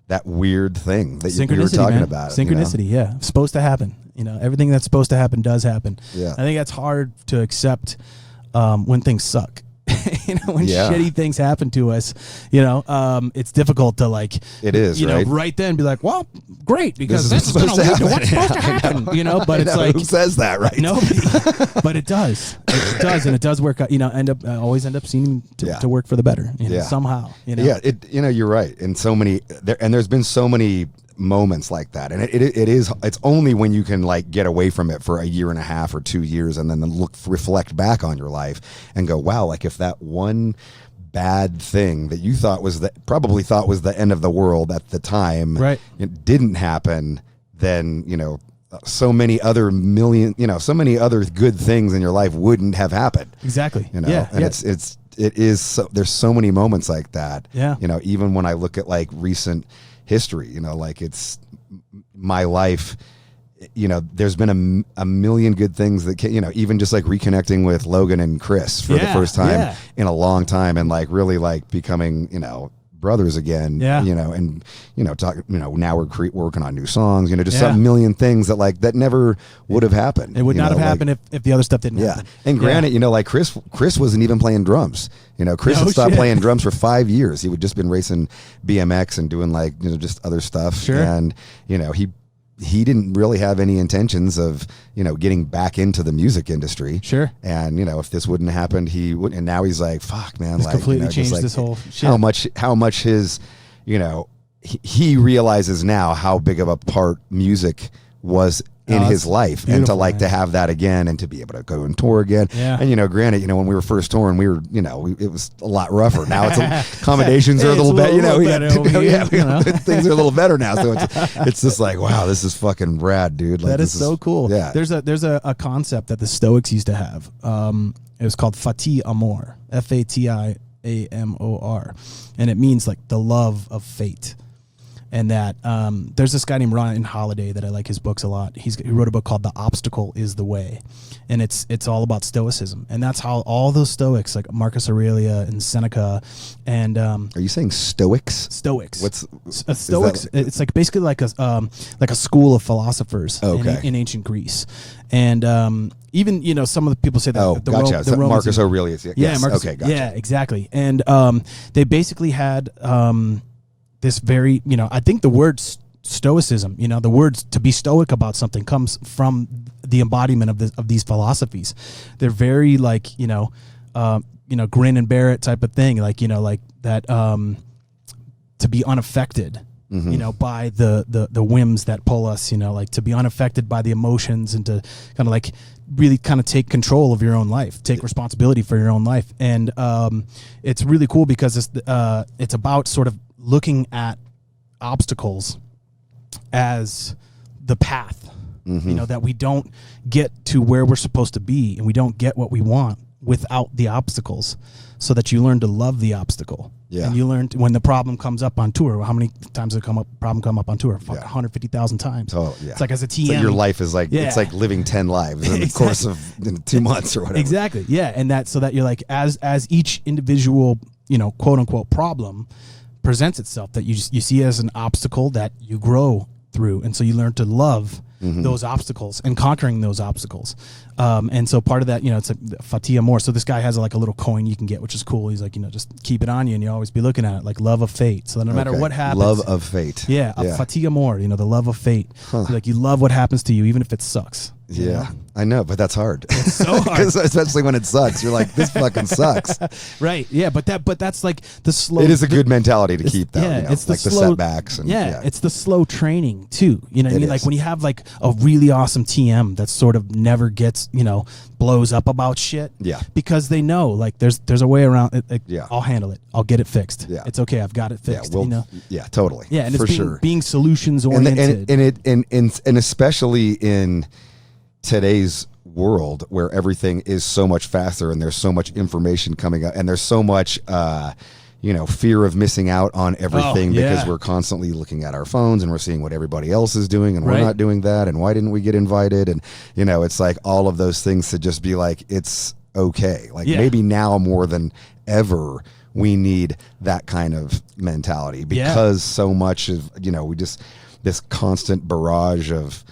thing that you were talking about. Synchronicity, yeah. It's supposed to happen. Everything that's supposed to happen does happen. Yeah. I think that's hard to accept when things suck. When shitty things happen to us, it's difficult to like. It is, right then be like, well, great, because this is going to lead to what's supposed to happen. But it's like, who says that, right? Nobody. But it does. It does, and it does work out. Always end up seeming to work for the better. Somehow. Yeah. You're right. And there's been so many moments like that, and it's only when you can like get away from it for a year and a half or 2 years and then reflect back on your life and go, wow, like if that one bad thing that you probably thought was the end of the world at the time, right, it didn't happen, then so many other good things in your life wouldn't have happened. Exactly. And it is so, there's so many moments like that. Yeah. Even when I look at like recent history, like it's my life, there's been a million good things that even just like reconnecting with Logan and Chris for the first time in a long time, and like really like becoming brothers again. And talking, now we're working on new songs, just a million things that never would have happened. It would not have happened if the other stuff didn't happen. And granted, like Chris wasn't even playing drums. Chris had stopped playing drums for 5 years. He would just been racing BMX and doing like just other stuff. Sure. And he didn't really have any intentions of getting back into the music industry. Sure. And if this wouldn't have happened, he would. And now he's like, fuck, man, it's completely changed this whole shit. How much his he realizes now how big of a part music was in his life, and to have that again, and to be able to go and tour again. Yeah. And granted, when we were first touring, we were it was a lot rougher. Now it's accommodations are a little better. Things are a little better now. So it's just like, wow, this is fucking rad, dude. Like, that is so cool. Yeah. There's a concept that the Stoics used to have. It was called Fati Amor, Fatiamor, and it means like the love of fate. And that there's this guy named Ryan Holiday that I like his books a lot. He wrote a book called The Obstacle is the Way, and it's all about Stoicism, and that's how all those Stoics like Marcus Aurelius and Seneca and are you saying Stoics? Stoics. What's Stoics? It's like basically like a school of philosophers in ancient Greece, and even some of the people say that the Romans, Marcus Aurelius. Yes. Marcus, okay, gotcha. Yeah, exactly, and they basically had. This very, I think the word stoicism, the words to be stoic about something comes from the embodiment of these philosophies. They're very like, grin and bear it type of thing. Like, like that, to be unaffected, by the whims that pull us, like to be unaffected by the emotions, and to kind of like really kind of take control of your own life, take responsibility for your own life. And it's really cool because it's about sort of looking at obstacles as the path, that we don't get to where we're supposed to be, and we don't get what we want without the obstacles, so that you learn to love the obstacle. Yeah. And you learn when the problem comes up on tour. How many times does problem come up on tour? 150,000 times. Oh, yeah. It's like as a TM. So your life is like, it's like living 10 lives in the course of 2 months or whatever. Exactly. Yeah. And so that you're like, as each individual, quote unquote problem presents itself, that you see as an obstacle that you grow through. And so you learn to love those obstacles and conquering those obstacles. And so part of that, it's a Fatia Mor. So this guy has like a little coin you can get, which is cool. He's like, just keep it on you and you always be looking at it, like love of fate. So no matter what happens. Love of fate. Yeah. Fatia Mor, the love of fate. Like you love what happens to you, even if it sucks. Yeah, I know, but that's hard. It's so hard, especially when it sucks. You're like, this fucking sucks. Right? Yeah, but that's like the slow. It is a good mentality to keep, though. Yeah, it's the like slow, the setbacks. And, it's the slow training too. You know what I mean? Is. Like when you have like a really awesome TM that sort of never gets blows up about shit. Yeah, because they know like there's a way around it. Like, yeah, I'll handle it. I'll get it fixed. Yeah, it's okay. I've got it fixed. Yeah, yeah, totally. Yeah, and for it's being solutions oriented, and especially in today's world where everything is so much faster and there's so much information coming up and there's so much fear of missing out on everything because we're constantly looking at our phones and we're seeing what everybody else is doing and we're not doing that, and why didn't we get invited, and it's like all of those things to just be like, it's okay, like maybe now more than ever we need that kind of mentality because so much of we just this constant barrage of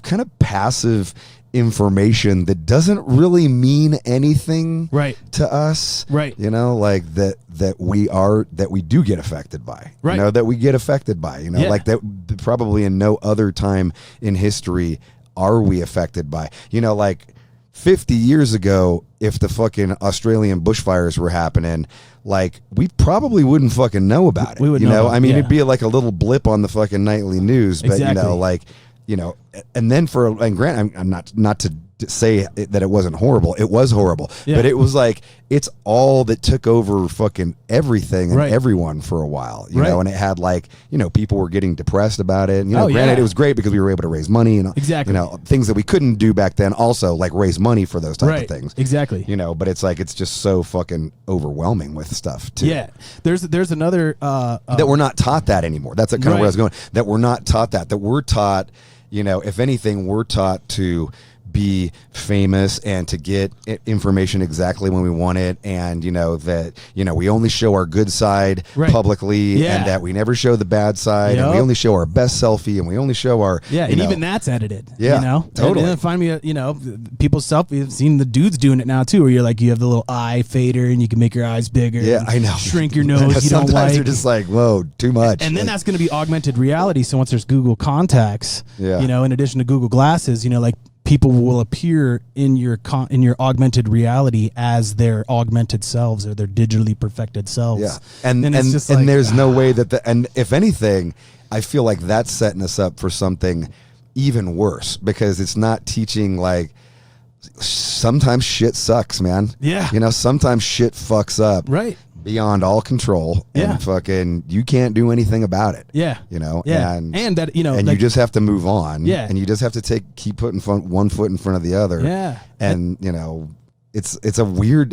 kind of passive information that doesn't really mean anything to us, like that we do get affected by, that we get affected by, like that probably in no other time in history are we affected by, like 50 years ago, if the fucking Australian bushfires were happening, like we probably wouldn't fucking know about it. We would know. I mean, it'd be like a little blip on the fucking nightly news, but and then and Grant, I'm not to say that it wasn't horrible. It was horrible, but it was like it's all that took over fucking everything and everyone for a while, you know. And it had like people were getting depressed about it. And, granted, it was great because we were able to raise money and things that we couldn't do back then. Also, like raise money for those type of things. Exactly. But it's like it's just so fucking overwhelming with stuff too. Yeah. There's another that we're not taught that anymore. That's kind of where I was going. That we're not taught that. That we're taught. If anything, we're taught to be famous and to get information exactly when we want it, and that we only show our good side publicly, and that we never show the bad side, and we only show our best selfie, and we only show our and even that's edited. Totally. And then find me people's selfies. I've seen the dudes doing it now too, where you're like you have the little eye fader and you can make your eyes bigger. Yeah, I know. Shrink your nose. You don't like. You're just like, whoa, too much. And then that's going to be augmented reality. So once there's Google contacts, in addition to Google glasses, like people will appear in your augmented reality as their augmented selves or their digitally perfected selves. Yeah, and it's just and like, there's no way that and if anything, I feel like that's setting us up for something even worse, because it's not teaching like sometimes shit sucks, man. Yeah, sometimes shit fucks up. Right. Beyond all control, and fucking you can't do anything about it. And that and like, you just have to move on. And you just have to keep putting one foot in front of the other. And it's a weird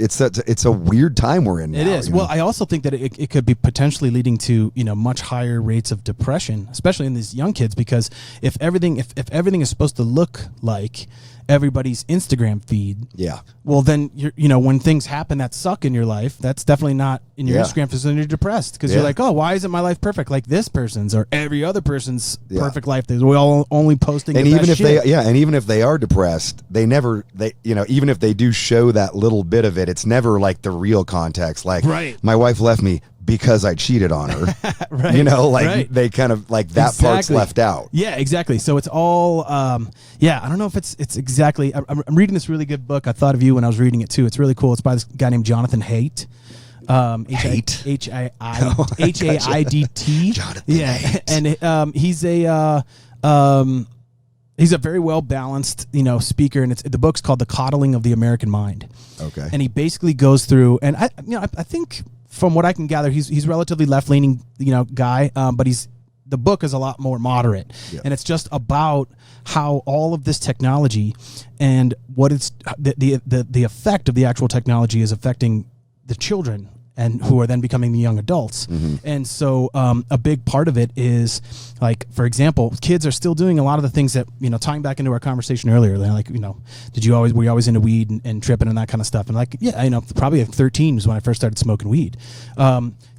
time we're in now. It is. Well, I also think that it could be potentially leading to much higher rates of depression, especially in these young kids, because if everything is supposed to look like everybody's Instagram feed, well then when things happen that suck in your life, that's definitely not in your Instagram feed, and you're depressed because you're like, oh, why isn't my life perfect like this person's or every other person's perfect life? We're all only posting and the even best if shit. and even if they are depressed, they even if they do show that little bit of it, it's never like the real context, like my wife left me because I cheated on her. They kind of like that part's left out. Yeah, exactly. So it's all I don't know if it's exactly. I'm reading this really good book. I thought of you when I was reading it too. It's really cool. It's by this guy named Jonathan Haidt. H-A-I-D-T. Jonathan Haidt. And he's a very well balanced, speaker, and the book's called The Coddling of the American Mind. Okay. And he basically goes through, and I think from what I can gather, he's relatively left leaning, guy, but the book is a lot more moderate, and it's just about how all of this technology and what it's the effect of the actual technology is affecting the children, and who are then becoming the young adults. And so a big part of it is, like, for example, kids are still doing a lot of the things that, tying back into our conversation earlier, like, were you always into weed and tripping and that kind of stuff? And like, probably at 13 was when I first started smoking weed.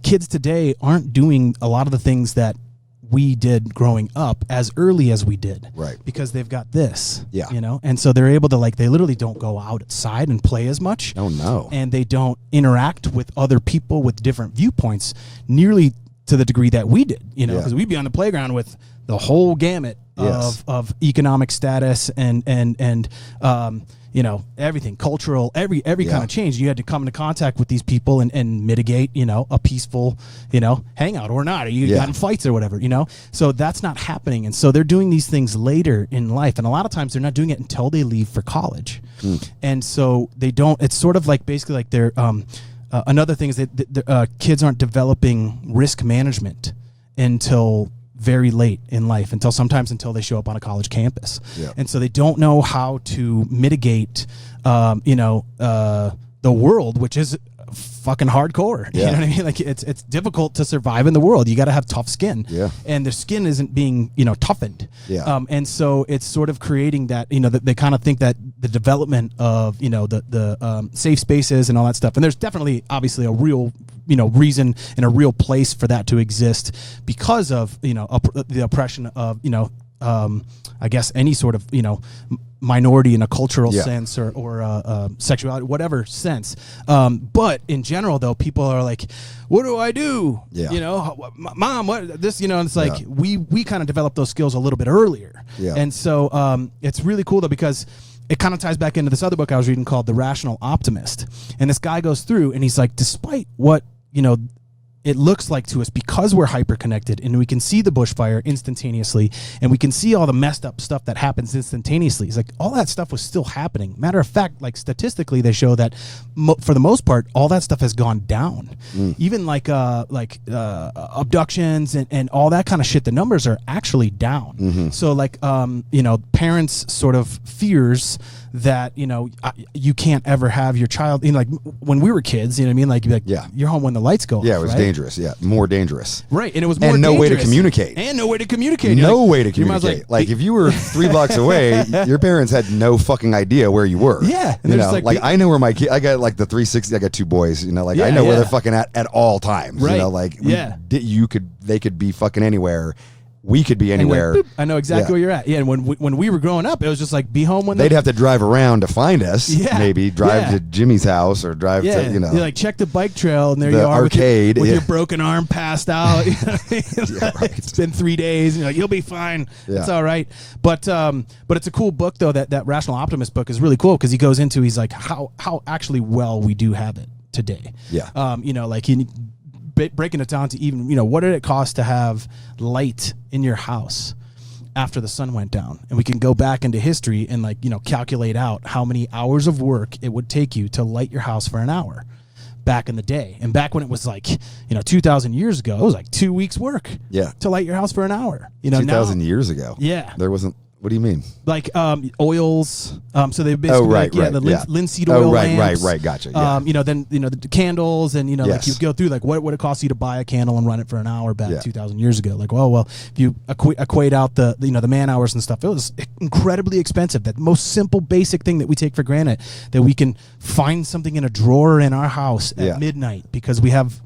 Kids today aren't doing a lot of the things that we did growing up as early as we did. Right. Because they've got this. Yeah. You know? And so they're able to, like, they literally don't go outside and play as much. Oh, no. And they don't interact with other people with different viewpoints nearly to the degree that we did, you know, because we'd be on the playground with the whole gamut of economic status and you know, everything, cultural, every kind of change. You had to come into contact with these people and mitigate, you know, a peaceful, you know, hangout or not, or you got in fights or whatever, you know. So that's not happening. And so they're doing these things later in life. And a lot of times they're not doing it until they leave for college. And so they don't, it's sort of like basically like they're, another thing is that kids aren't developing risk management until very late in life, until they show up on a college campus. And so they don't know how to mitigate, you know, the world, which is fucking hardcore. You know what I mean? Like it's difficult to survive in the world. You got to have tough skin. And their skin isn't being, you know, toughened. And so it's sort of creating that, you know, that they kind of think that the development of, you know, the safe spaces and all that stuff. And there's definitely obviously a real, you know, reason and a real place for that to exist because of, you know, the oppression of, you know, I guess any sort of, you know, minority in a cultural sense or sexuality, whatever sense. But in general, though, people are like, what do I do? You know, mom, what this, you know, and it's like we kind of developed those skills a little bit earlier. And so it's really cool, though, because it kind of ties back into this other book I was reading called The Rational Optimist. And this guy goes through and he's like, despite what, you know, it looks like to us, because we're hyper connected and we can see the bushfire instantaneously and we can see all the messed up stuff that happens instantaneously. It's like all that stuff was still happening. Matter of fact, like statistically, they show that for the most part, all that stuff has gone down. Even like abductions and all that kind of shit, the numbers are actually down. So like, you know, parents sort of fears that, you know, you can't ever have your child, you know, like when we were kids, you know what I mean? Like, you'd be like, you're home when the lights go off. Yeah, it was right? dangerous. Yeah, more dangerous. Right, and it was more and no dangerous. way to communicate. And no way to communicate. No like, way to communicate. Like if you were 3 blocks away, your parents had no fucking idea where you were. Yeah, you know, like I know where my kid. I got like the 360. I got 2 boys. You know, like I know where they're fucking at all times. Right. You know, like they could be fucking anywhere. We could be anywhere. Like, I know exactly where you're at. Yeah, and when we were growing up, it was just like be home when they'd have to drive around to find us. Yeah, maybe drive to Jimmy's house or drive to, you know, you like check the bike trail and there the you are arcade with your broken arm passed out. You know what I mean? Right. It's been 3 days and you're like, you'll be fine. It's all right. But it's a cool book though. That Rational Optimist book is really cool because he goes into, he's like how actually well we do have it today. Yeah. You know, like breaking it down to even, you know, what did it cost to have light in your house after the sun went down? And we can go back into history and, like, you know, calculate out how many hours of work it would take you to light your house for an hour back in the day. And back when it was like, you know, 2,000 years ago, it was like 2 weeks work to light your house for an hour. You know, 2,000 years ago. Yeah. There wasn't. What do you mean? Like oils. So they basically linseed oil lamps. Right. Gotcha. Yeah. You know, then, you know, the candles and, you know, like you go through like what would it cost you to buy a candle and run it for an hour back 2,000 years ago? Like, well, if you equate out the, you know, the man hours and stuff, it was incredibly expensive. That most simple basic thing that we take for granted, that we can find something in a drawer in our house at midnight because we have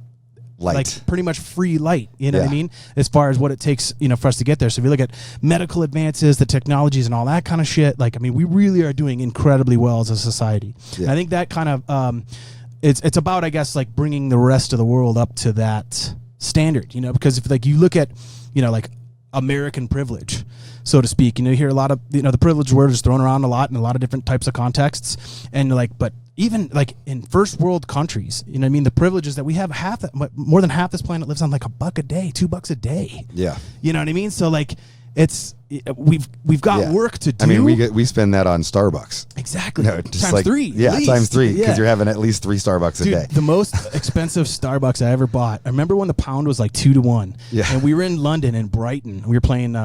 light. Like pretty much free light, you know what I mean? As far as what it takes, you know, for us to get there. So if you look at medical advances, the technologies and all that kind of shit, like, I mean, we really are doing incredibly well as a society. And I think that kind of, it's about, I guess, like bringing the rest of the world up to that standard, you know, because if like you look at, you know, like American privilege, so to speak, you know, you hear a lot of, you know, the privilege word is thrown around a lot in a lot of different types of contexts. And like, but even like in first world countries, you know what I mean? The privileges that we have, more than half this planet lives on like $1 a day, $2 a day. Yeah. You know what I mean? So like, we've got work to do. I mean, we spend that on Starbucks. Exactly. No, just times like, 3. Yeah, times 3 because you're having at least 3 Starbucks a day. The most expensive Starbucks I ever bought. I remember when the pound was like 2 to 1. Yeah. And we were in London and Brighton. We were playing.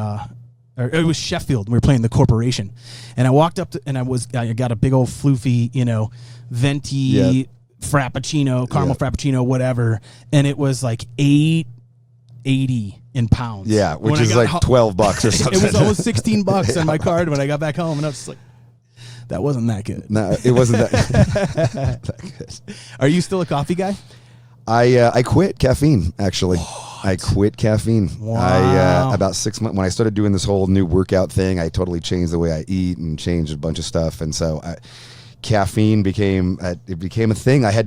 Or it was Sheffield. And we were playing the Corporation, and I walked up to, and I got a big old floofy, you know, venti frappuccino, caramel frappuccino, whatever, and it was like $8.80 in pounds. Yeah, which is like $12 or something. It was almost $16 on my card when I got back home, and I was just like, that wasn't that good. No, it wasn't that good. Are you still a coffee guy? I quit caffeine, actually. I quit caffeine. Wow. About 6 months when I started doing this whole new workout thing, I totally changed the way I eat and changed a bunch of stuff. And so caffeine became a thing. I had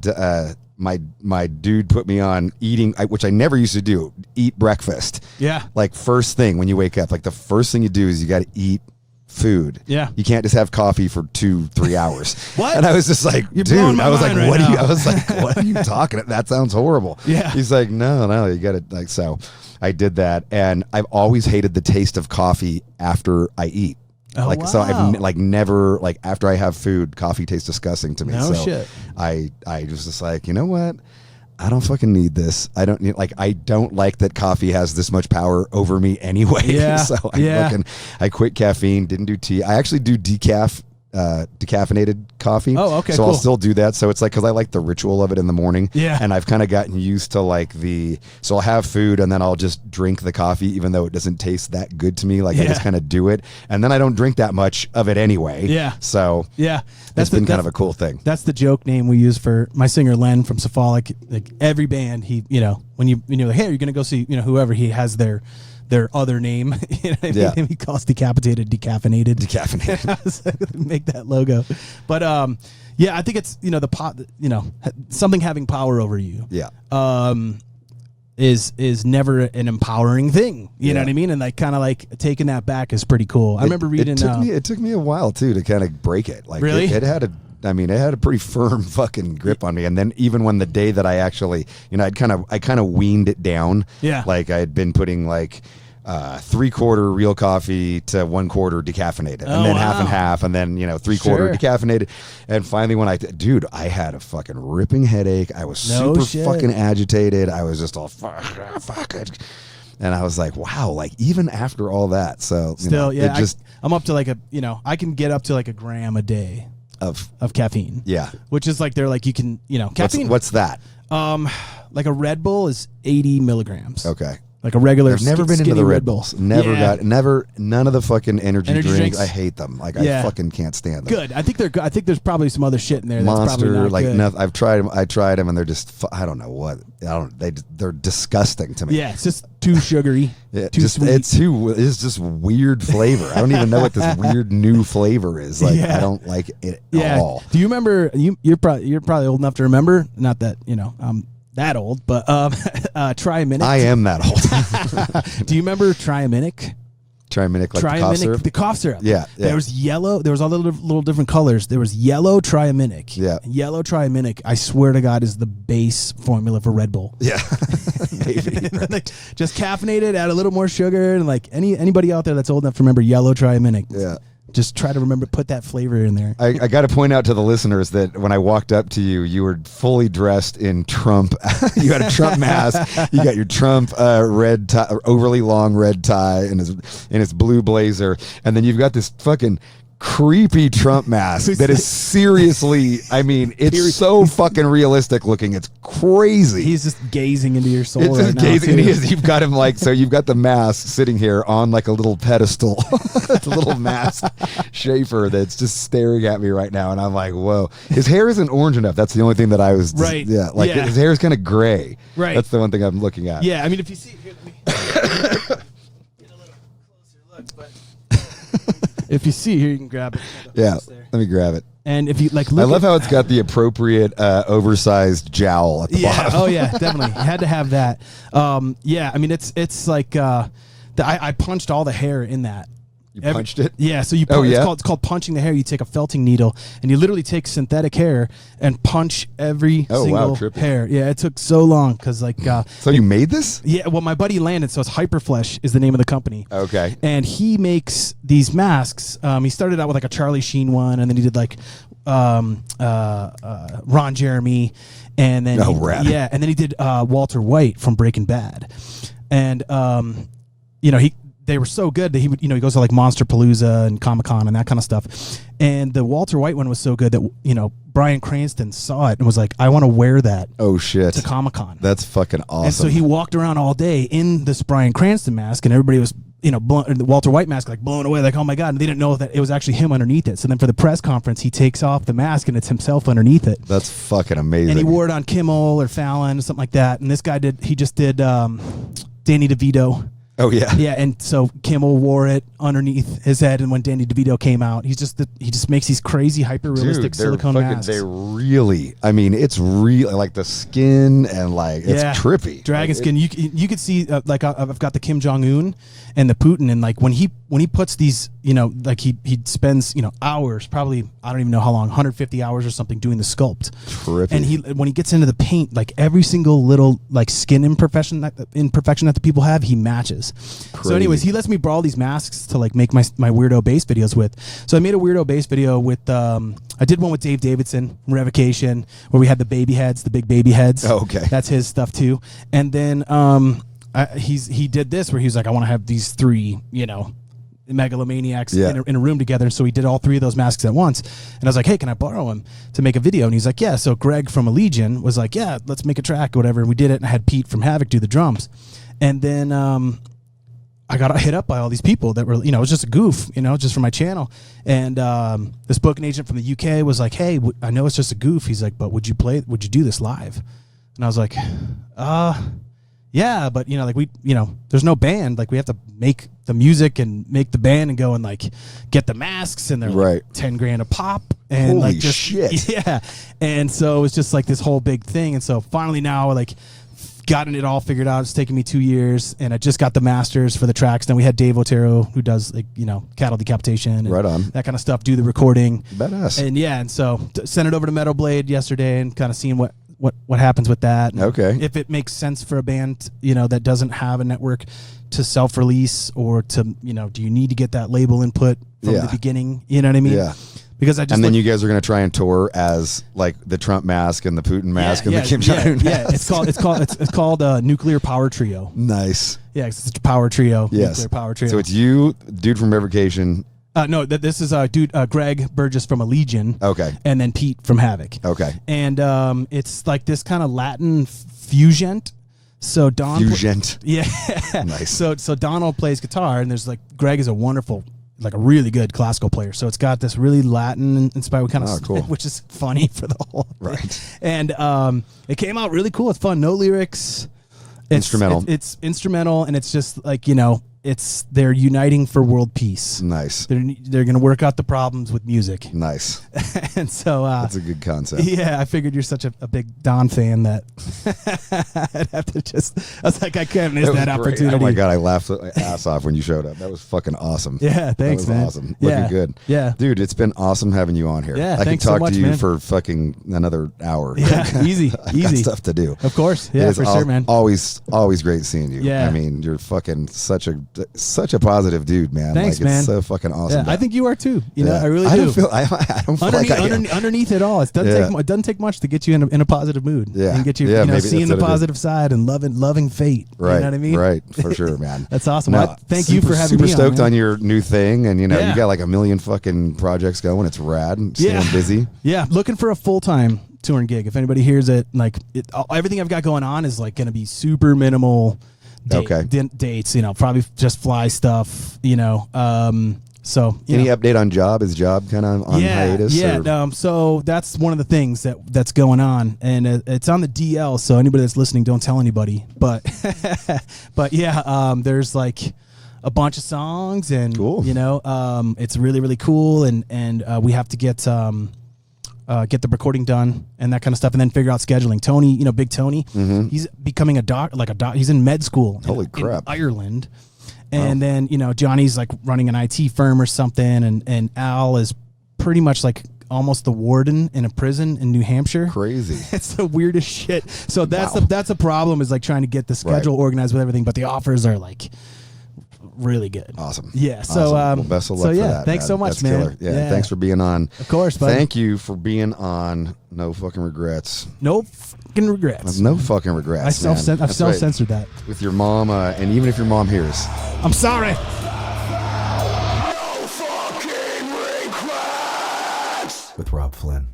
to my dude put me on eating, which I never used to do, eat breakfast. Yeah. Like first thing when you wake up, like the first thing you do is you got to eat food. Yeah. You can't just have coffee for 2-3 hours. What? And I was just like, You're blowing dude, my I was like, mind right what now. are you, I was like, what are you talking about? That sounds horrible. Yeah. He's like, no, you got to like, so I did that. And I've always hated the taste of coffee after I eat. Oh, like, wow. so I've never, like after I have food, coffee tastes disgusting to me. No so shit. I was just like, you know what? I don't fucking need this. I don't like that coffee has this much power over me anyway. Yeah. So I quit caffeine, didn't do tea. I actually do decaffeinated coffee. Oh, okay, So cool. I'll still do that. So it's like, cause I like the ritual of it in the morning. Yeah. And I've kind of gotten used to like so I'll have food and then I'll just drink the coffee, even though it doesn't taste that good to me. Like I just kind of do it. And then I don't drink that much of it anyway. Yeah. So Yeah. it's been kind of a cool thing. That's the joke name we use for my singer Len from Cephalic. Like every band, he, when you're like, hey, you're gonna go see, whoever, he has their other name. You know what I mean? Yeah. He calls decapitated, decaffeinated. Decaffeinated. Make that logo. But yeah, I think it's something having power over you. Yeah. Is never an empowering thing. You know Yeah. what I mean? And like kind of like taking that back is pretty cool. I remember reading. It took me a while too to kind of break it. Like Really? it had a pretty firm fucking grip on me. And then even when the day that I actually, I kind of weaned it down. Yeah. Like I had been putting like 3/4 real coffee to 1/4 decaffeinated, and then half and half, and then 3/4 Sure. decaffeinated. And finally, when I had a fucking ripping headache. I was No super shit. fucking agitated. I was just all fuck it. And I was like, wow, like even after all that, so Still, yeah, it just I'm up to like I can get up to like a gram a day of caffeine. yeah. Which is like they're like you can caffeine. What's that? Like a Red Bull is 80 milligrams. Okay. Like a regular. I've never been into skinny the Red Bulls. Never Yeah. none of the fucking energy Energy drinks. drinks? I hate them. Like Yeah. I fucking can't stand them. Good. I think they're good. I think there's probably some other shit in there that's probably Monster, not like good. nothing. I've tried them. I tried them, and they're just. I don't know what. They're disgusting to me. Yeah, it's just too sugary. Yeah, too just sweet. it's just weird flavor. I don't even know what this weird new flavor is. Like Yeah. I don't like it Yeah. at all. Do you remember? You're probably old enough to remember. Not that I'm that old, but Triaminic. I am that old. Do you remember Triaminic? Triaminic, like the cough syrup. The cough syrup. Yeah, yeah. There was yellow. There was all the little different colors. There was yellow Triaminic. Yeah. Yellow Triaminic, I swear to God, is the base formula for Red Bull. Yeah, maybe. Like, just caffeinated, add a little more sugar, and like anybody out there that's old enough to remember yellow Triaminic. Yeah. Just try to remember, put that flavor in there. I got to point out to the listeners that when I walked up to you, you were fully dressed in Trump. You had a Trump mask. You got your Trump red tie, overly long red tie, and his blue blazer, and then you've got this fucking creepy Trump mask that is seriously. I mean, it's so fucking realistic looking. It's crazy. He's just gazing into your soul It's right just now. gazing. too. You've got him like so. You've got the mask sitting here on like a little pedestal. It's a little mask Schaefer that's just staring at me right now, and I'm like, whoa. His hair isn't orange enough. That's the only thing that I was. Right. Yeah. Like Yeah. his hair is kind of gray. Right. That's the one thing I'm looking at. Yeah, I mean, if you see, here, let me get a little closer look, but if you see here, you can grab it. Yeah. It's there. Let me grab it. And if you like, I look love at, how it's got the appropriate oversized jowl at the yeah, bottom. oh yeah, definitely had to have that. Yeah, I mean, it's like I punched all the hair in that. You punched it? Yeah, so you. Oh, yeah? It's called punching the hair. You take a felting needle and you literally take synthetic hair and punch every Oh, wow, single trippy. hair. Yeah, it took so long because like. So you made this? Yeah, well, my buddy landed, so it's Hyperflesh is the name of the company. Okay. And he makes these masks. He started out with like a Charlie Sheen one, and then he did like Ron Jeremy, and then Oh, rad. yeah, and then he did Walter White from Breaking Bad, and they were so good that he would, he goes to like Monster Palooza and Comic-Con and that kind of stuff. And the Walter White one was so good that, Bryan Cranston saw it and was like, I want to wear that Oh shit. to Comic-Con. That's fucking awesome. And so he walked around all day in this Bryan Cranston mask, and everybody was the Walter White mask, like blown away, like, oh my God. And they didn't know that it was actually him underneath it. So then for the press conference, he takes off the mask and it's himself underneath it. That's fucking amazing. And he wore it on Kimmel or Fallon or something like that. And this guy just did Danny DeVito. Oh yeah, yeah. And so Kimmel wore it underneath his head, and when Danny DeVito came out, he just makes these crazy hyper realistic silicone masks. They really, I mean, it's real, like the skin and like it's trippy. Dragon skin. You could see like I've got the Kim Jong Un and the Putin, and like when he puts these, like he spends hours, probably I don't even know how long, 150 hours or something doing the sculpt. Trippy. And when he gets into the paint, like every single little like skin imperfection that the people have, he matches. Crazy. So anyways, he lets me borrow these masks to like make my weirdo bass videos with. So I made a weirdo bass video with I did one with Dave Davidson, Revocation, where we had the baby heads, the big baby heads. Oh, okay. That's his stuff too. And then he did this where he was like, I want to have these three, megalomaniacs in a room together. So we did all three of those masks at once. And I was like, hey, can I borrow them to make a video? And he's like, yeah. So Greg from Allegiant was like, yeah, let's make a track or whatever. And we did it, and I had Pete from Havok do the drums. And then I got hit up by all these people that were, it was just a goof, just for my channel. And this booking agent from the UK was like, hey, I know it's just a goof. He's like, but would you do this live? And I was like, yeah, but there's no band. Like we have to make the music and make the band and go and like get the masks, and they're like $10,000 a pop. And holy like just shit. Yeah. And so it's just like this whole big thing. And so finally now like gotten it all figured out. It's taken me 2 years, and I just got the masters for the tracks. Then we had Dave Otero, who does like cattle decapitation and right on that kind of stuff, do the recording. Badass. And so sent it over to Metal Blade yesterday and kind of seeing what happens with that. And okay. If it makes sense for a band, that doesn't have a network to self-release, or to, do you need to get that label input from the beginning? You know what I mean? Yeah. Because I just and then you guys are going to try and tour as like the Trump mask and the Putin mask and the Kim Jong Un mask. It's called Nuclear Power Trio. Nice. Yeah, it's a power trio. Yes. Nuclear Power Trio. So it's you, dude from Revocation. No, this is Greg Burgess from Allegiant. Okay. And then Pete from Havok. Okay. And it's like this kind of Latin fusion. So Don. Fusion. Yeah. Nice. So Donald plays guitar, and there's like Greg is a wonderful, like a really good classical player. So it's got this really Latin inspired kind of, cool. which is funny for the whole thing. Right. And it came out really cool. It's fun. No lyrics. Instrumental. It's instrumental, and it's just like they're uniting for world peace. Nice. They're gonna work out the problems with music. Nice. And so that's a good concept. Yeah, I figured you're such a big Don fan that I'd have to I was like, I can't miss that opportunity. Oh my God, I laughed my ass off when you showed up. That was fucking awesome. Yeah, thanks, that was man. Awesome. Yeah. Looking good. Yeah. Dude, it's been awesome having you on here. Yeah, I thanks could talk so much, to you man. for fucking another hour. Yeah, easy. I got stuff to do. Of course. Yeah, for sure, man. Always great seeing you. Yeah. I mean, you're fucking such a positive dude, man. Thanks, like, man. It's so fucking awesome. Yeah, I think you are too. I really do. I don't feel like I am. Underneath it all, it doesn't take much to get you in a positive mood. Yeah. And get you, maybe seeing the positive side and loving fate. Right. You know what I mean? Right. For sure, man. That's awesome. No, thank you for having me Super stoked man. on your new thing, and you got like a million fucking projects going. It's rad. Staying busy. Yeah. Looking for a full-time touring gig. If anybody hears it, like everything I've got going on is like going to be super minimal dates, probably just fly stuff, So any update on Job? Is Job kind of on hiatus? Yeah. So that's one of the things that's going on, and it's on the DL. So anybody that's listening, don't tell anybody. But there's like a bunch of songs, and cool. It's really really cool, and we have to get the recording done and that kind of stuff, and then figure out scheduling. Tony, Big Tony, he's becoming a doc. He's in med school. Holy crap. In Ireland. And then, Johnny's like running an IT firm or something, and Al is pretty much like almost the warden in a prison in New Hampshire. Crazy. It's the weirdest shit. So that's a problem, is like trying to get the schedule organized with everything, but the offers are like really good. Awesome. Yeah. So well, best of luck for that. Thanks so much, That's man. Killer. Yeah. Thanks for being on. Of course, buddy. Thank you for being on No Fucking Regrets. No fucking regrets. No fucking regrets. I've self-censored that. With your mom, and even if your mom hears. I'm sorry. With Robb Flynn.